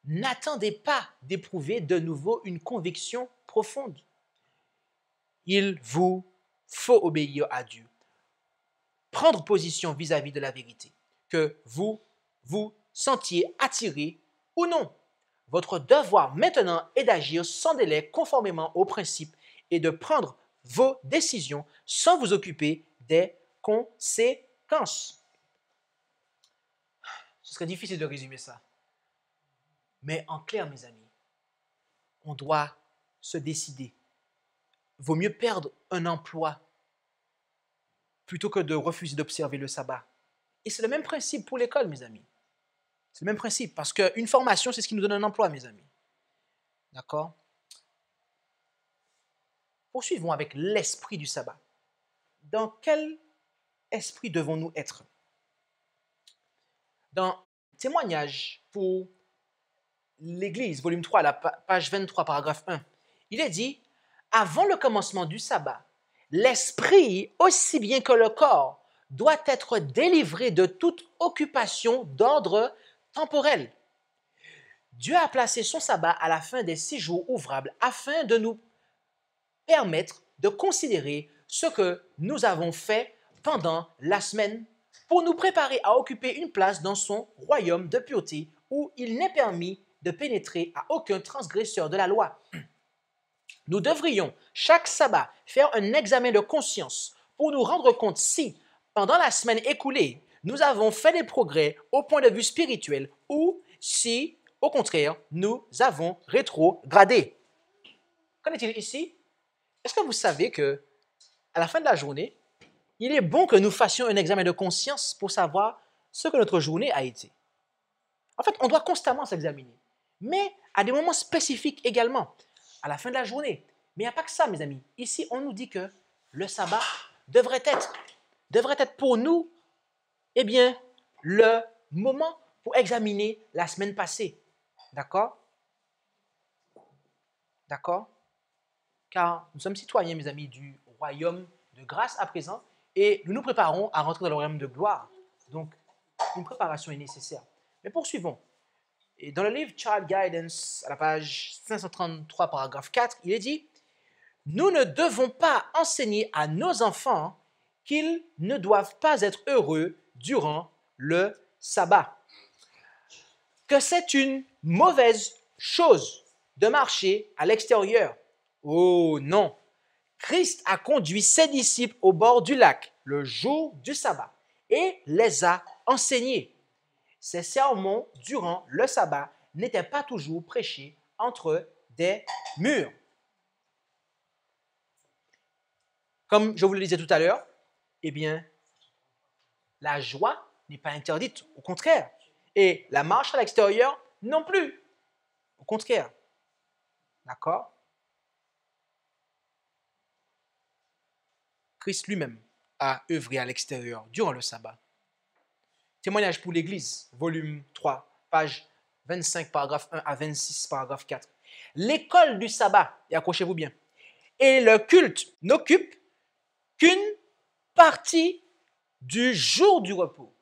N'attendez pas d'éprouver de nouveau une conviction profonde. Il vous faut obéir à Dieu. Prendre position vis-à-vis de la vérité, que vous vous sentiez attiré ou non. Votre devoir maintenant est d'agir sans délai conformément aux principes et de prendre vos décisions sans vous occuper des conséquences. conséquence, ce serait difficile de résumer ça. Mais en clair, mes amis, on doit se décider. Vaut mieux perdre un emploi plutôt que de refuser d'observer le sabbat. Et c'est le même principe pour l'école, mes amis. C'est le même principe, parce qu'une formation, c'est ce qui nous donne un emploi, mes amis. D'accord? Poursuivons avec l'esprit du sabbat. Dans quel esprit devons-nous être? Dans Témoignage pour l'Église, volume 3, la page 23, paragraphe 1, il est dit, « Avant le commencement du sabbat, l'esprit, aussi bien que le corps, doit être délivré de toute occupation d'ordre temporel. Dieu a placé son sabbat à la fin des 6 jours ouvrables afin de nous permettre de considérer ce que nous avons fait pendant la semaine pour nous préparer à occuper une place dans son royaume de pureté où il n'est permis de pénétrer à aucun transgresseur de la loi. Nous devrions chaque sabbat faire un examen de conscience pour nous rendre compte si, pendant la semaine écoulée, nous avons fait des progrès au point de vue spirituel ou si, au contraire, nous avons rétrogradé. Qu'en est-il ici? Est-ce que vous savez que, à la fin de la journée, il est bon que nous fassions un examen de conscience pour savoir ce que notre journée a été? En fait, on doit constamment s'examiner, mais à des moments spécifiques également, à la fin de la journée. Mais il n'y a pas que ça, mes amis. Ici, on nous dit que le sabbat devrait être pour nous, eh bien, le moment pour examiner la semaine passée. D'accord? D'accord? Car nous sommes citoyens, mes amis, du royaume de grâce à présent, et nous nous préparons à rentrer dans le royaume de gloire. Donc, une préparation est nécessaire. Mais poursuivons. Et dans le livre Child Guidance, à la page 533, paragraphe 4, il est dit « Nous ne devons pas enseigner à nos enfants qu'ils ne doivent pas être heureux durant le sabbat, que c'est une mauvaise chose de marcher à l'extérieur. Oh non! Christ a conduit ses disciples au bord du lac le jour du sabbat et les a enseignés. Ces sermons durant le sabbat n'étaient pas toujours prêchés entre des murs. » Comme je vous le disais tout à l'heure, eh bien, la joie n'est pas interdite, au contraire. Et la marche à l'extérieur non plus, au contraire. D'accord? Christ lui-même a œuvré à l'extérieur durant le sabbat. Témoignage pour l'Église, volume 3, page 25, paragraphe 1 à 26, paragraphe 4. L'école du sabbat, et accrochez-vous bien, et le culte n'occupent qu'une partie du jour du repos.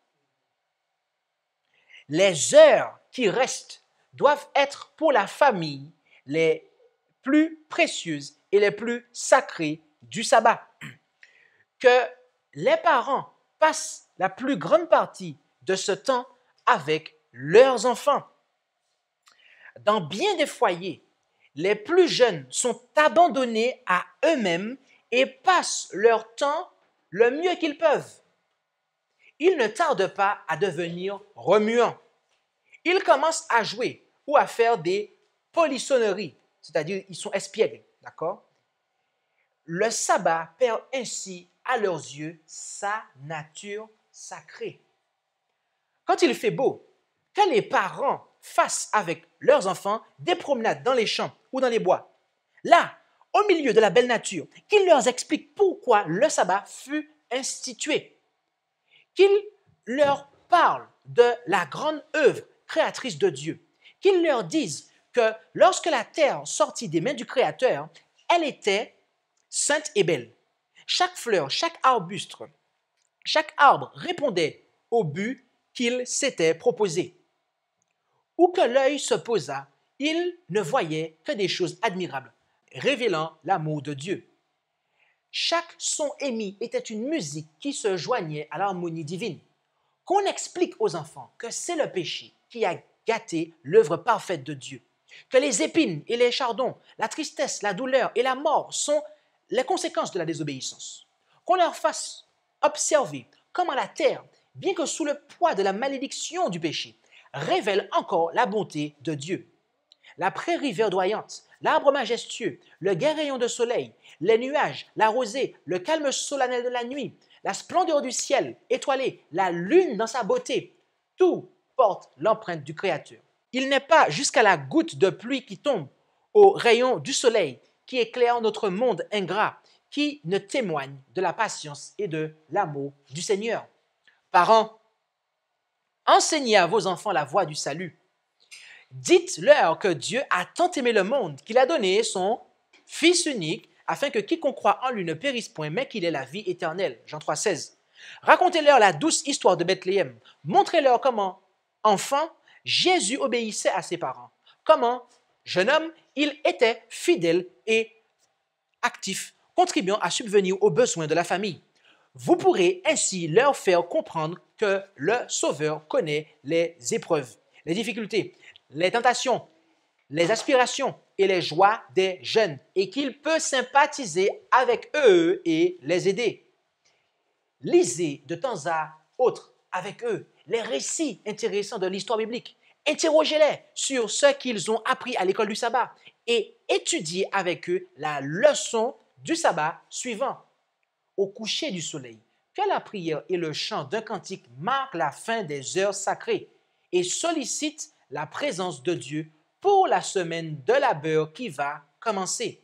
Les heures qui restent doivent être pour la famille les plus précieuses et les plus sacrées du sabbat. Que les parents passent la plus grande partie de ce temps avec leurs enfants. Dans bien des foyers, les plus jeunes sont abandonnés à eux-mêmes et passent leur temps le mieux qu'ils peuvent. Ils ne tardent pas à devenir remuants. Ils commencent à jouer ou à faire des polissonneries, c'est-à-dire ils sont espiègles, d'accord? Le sabbat perd ainsi à leurs yeux sa nature sacrée. Quand il fait beau, que les parents fassent avec leurs enfants des promenades dans les champs ou dans les bois, là, au milieu de la belle nature, qu'ils leur expliquent pourquoi le sabbat fut institué, qu'ils leur parlent de la grande œuvre créatrice de Dieu, qu'ils leur disent que lorsque la terre sortit des mains du Créateur, elle était sainte et belle. Chaque fleur, chaque arbuste, chaque arbre répondait au but qu'il s'était proposé. Où que l'œil se posât, il ne voyait que des choses admirables, révélant l'amour de Dieu. Chaque son émis était une musique qui se joignait à l'harmonie divine. Qu'on explique aux enfants que c'est le péché qui a gâté l'œuvre parfaite de Dieu, que les épines et les chardons, la tristesse, la douleur et la mort sont les conséquences de la désobéissance. Qu'on leur fasse observer comment la terre, bien que sous le poids de la malédiction du péché, révèle encore la bonté de Dieu. La prairie verdoyante, l'arbre majestueux, le gai rayon de soleil, les nuages, la rosée, le calme solennel de la nuit, la splendeur du ciel étoilé, la lune dans sa beauté, tout porte l'empreinte du Créateur. Il n'est pas jusqu'à la goutte de pluie qui tombe au rayon du soleil qui éclaire notre monde ingrat, qui ne témoigne de la patience et de l'amour du Seigneur. Parents, enseignez à vos enfants la voie du salut. Dites-leur que Dieu a tant aimé le monde qu'il a donné son Fils unique afin que quiconque croit en lui ne périsse point, mais qu'il ait la vie éternelle. Jean 3,16. Racontez-leur la douce histoire de Bethléem. Montrez-leur comment, enfant, Jésus obéissait à ses parents. Comment, jeune homme, il était fidèle et actif, contribuant à subvenir aux besoins de la famille. Vous pourrez ainsi leur faire comprendre que le Sauveur connaît les épreuves, les difficultés, les tentations, les aspirations et les joies des jeunes et qu'il peut sympathiser avec eux et les aider. Lisez de temps à autre avec eux les récits intéressants de l'histoire biblique. Interrogez-les sur ce qu'ils ont appris à l'école du sabbat et étudiez avec eux la leçon du sabbat suivant. Au coucher du soleil, que la prière et le chant d'un cantique marquent la fin des heures sacrées et sollicitent la présence de Dieu pour la semaine de labeur qui va commencer.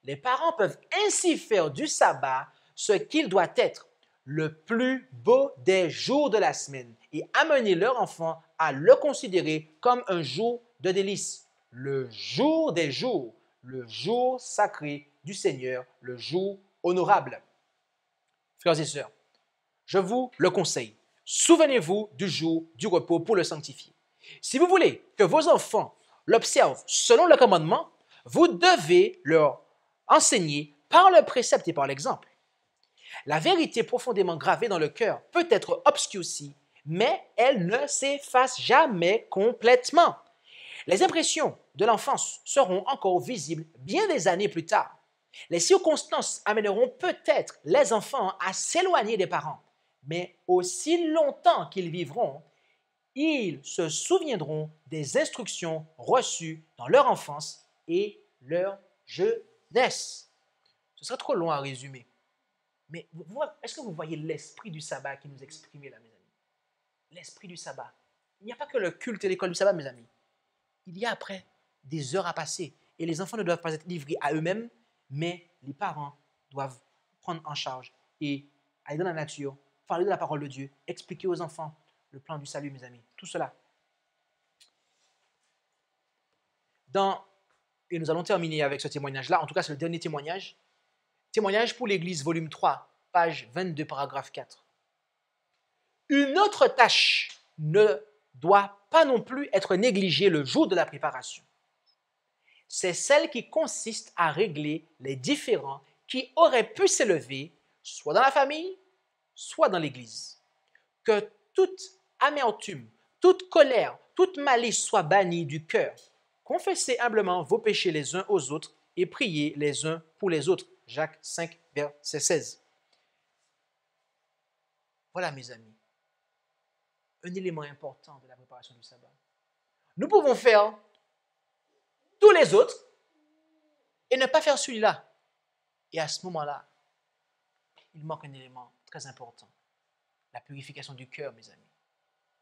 Les parents peuvent ainsi faire du sabbat ce qu'il doit être, le plus beau des jours de la semaine, et amener leur enfant à le considérer comme un jour de délice, le jour des jours, le jour sacré du Seigneur, le jour honorable. Frères et sœurs, je vous le conseille, souvenez-vous du jour du repos pour le sanctifier. Si vous voulez que vos enfants l'observent selon le commandement, vous devez leur enseigner par le précepte et par l'exemple. La vérité profondément gravée dans le cœur peut être obscurcie, mais elle ne s'efface jamais complètement. Les impressions de l'enfance seront encore visibles bien des années plus tard. Les circonstances amèneront peut-être les enfants à s'éloigner des parents, mais aussi longtemps qu'ils vivront, ils se souviendront des instructions reçues dans leur enfance et leur jeunesse. Ce serait trop long à résumer. Mais est-ce que vous voyez l'esprit du sabbat qui nous est exprimé là, mes amis? L'esprit du sabbat. Il n'y a pas que le culte et l'école du sabbat, mes amis. Il y a après des heures à passer. Et les enfants ne doivent pas être livrés à eux-mêmes, mais les parents doivent prendre en charge et aller dans la nature, parler de la parole de Dieu, expliquer aux enfants le plan du salut, mes amis. Tout cela. Et nous allons terminer avec ce témoignage-là. En tout cas, c'est le dernier témoignage. Témoignage pour l'Église, volume 3, page 22, paragraphe 4. Une autre tâche ne doit pas non plus être négligée le jour de la préparation. C'est celle qui consiste à régler les différends qui auraient pu s'élever, soit dans la famille, soit dans l'Église. Que toute amertume, toute colère, toute malice soit bannie du cœur. Confessez humblement vos péchés les uns aux autres et priez les uns pour les autres. Jacques 5, verset 16. Voilà, mes amis, un élément important de la préparation du sabbat. Nous pouvons faire tous les autres et ne pas faire celui-là. Et à ce moment-là, il manque un élément très important, la purification du cœur, mes amis.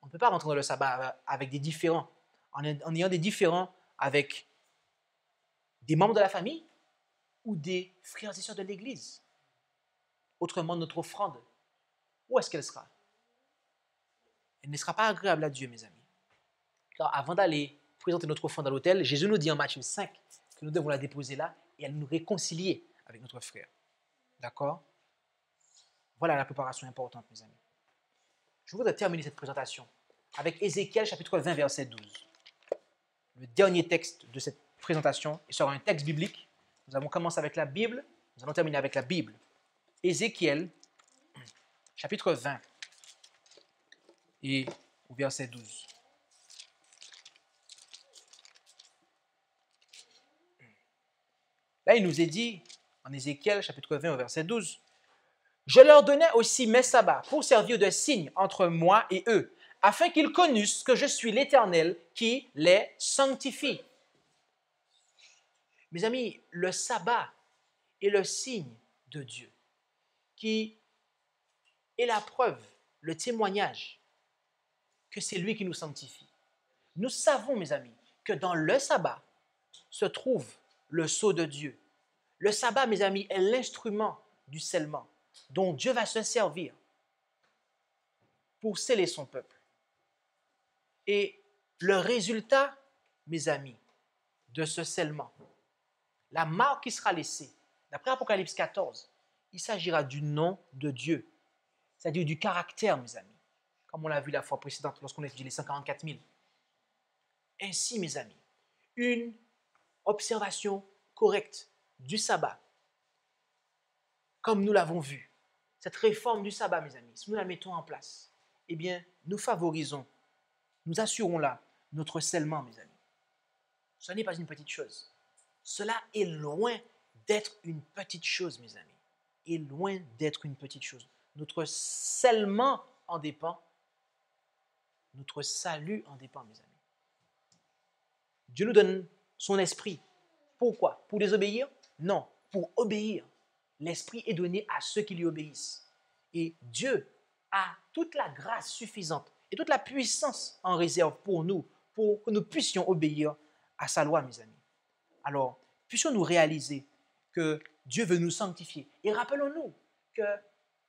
On ne peut pas rentrer dans le sabbat avec des différends, en ayant des différends avec des membres de la famille ou des frères et sœurs de l'Église. Autrement, notre offrande, où est-ce qu'elle sera? Elle ne sera pas agréable à Dieu, mes amis. Car avant d'aller présenter notre offrande à l'autel, Jésus nous dit en Matthieu 5 que nous devons la déposer là et elle nous réconcilier avec notre frère. D'accord? Voilà la préparation importante, mes amis. Je voudrais terminer cette présentation avec Ézéchiel chapitre 20, verset 12. Le dernier texte de cette présentation sera un texte biblique. Nous avons commencé avec la Bible, nous allons terminer avec la Bible. Ézéchiel chapitre 20 et au verset 12. Là, il nous est dit, en Ézéchiel chapitre 20 au verset 12, « Je leur donnais aussi mes sabbats pour servir de signe entre moi et eux, afin qu'ils connussent que je suis l'Éternel qui les sanctifie. Mes amis, le sabbat est le signe de Dieu, qui est la preuve, le témoignage que c'est lui qui nous sanctifie. Nous savons, mes amis, que dans le sabbat se trouve le sceau de Dieu. Le sabbat, mes amis, est l'instrument du scellement dont Dieu va se servir pour sceller son peuple. Et le résultat, mes amis, de ce scellement, la marque qui sera laissée, d'après Apocalypse 14, il s'agira du nom de Dieu, c'est-à-dire du caractère, mes amis, comme on l'a vu la fois précédente lorsqu'on a étudié les 144 000. Ainsi, mes amis, une observation correcte du sabbat, comme nous l'avons vu, cette réforme du sabbat, mes amis, si nous la mettons en place, eh bien, nous favorisons, nous assurons là notre scellement, mes amis. Ce n'est pas une petite chose. Cela est loin d'être une petite chose, mes amis. Est loin d'être une petite chose. Notre scellement en dépend. Notre salut en dépend, mes amis. Dieu nous donne son esprit. Pourquoi? Pour désobéir? Non, pour obéir. L'esprit est donné à ceux qui lui obéissent. Et Dieu a toute la grâce suffisante et toute la puissance en réserve pour nous, pour que nous puissions obéir à sa loi, mes amis. Alors, puissions-nous réaliser que Dieu veut nous sanctifier. Et rappelons-nous que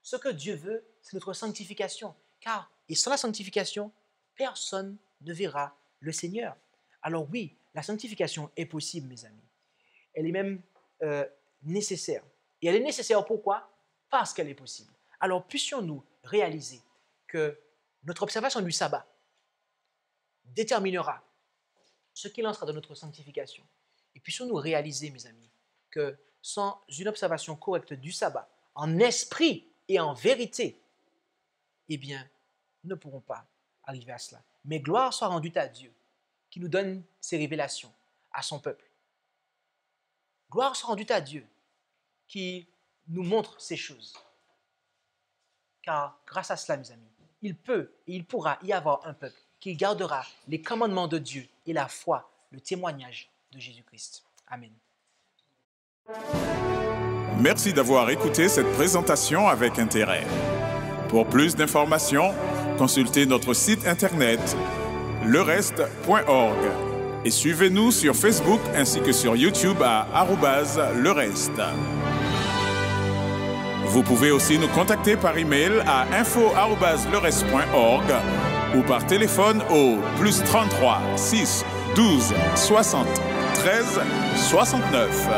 ce que Dieu veut, c'est notre sanctification. Car, et sans la sanctification, personne ne verra le Seigneur. Alors oui, la sanctification est possible, mes amis. Elle est même nécessaire. Et elle est nécessaire pourquoi? Parce qu'elle est possible. Alors puissions-nous réaliser que notre observation du sabbat déterminera ce qu'il en sera de notre sanctification. Et puissions-nous réaliser, mes amis, que sans une observation correcte du sabbat, en esprit et en vérité, eh bien, nous ne pourrons pas arriver à cela. Mais gloire soit rendue à Dieu, qui nous donne ses révélations à son peuple. Gloire soit rendue à Dieu, qui nous montre ces choses. Car grâce à cela, mes amis, il peut et il pourra y avoir un peuple qui gardera les commandements de Dieu et la foi, le témoignage de Jésus-Christ. Amen. Merci d'avoir écouté cette présentation avec intérêt. Pour plus d'informations, consultez notre site internet lereste.org et suivez-nous sur Facebook ainsi que sur YouTube à @lereste. Vous pouvez aussi nous contacter par email à info@lereste.org ou par téléphone au +33 6 12 60 13 69.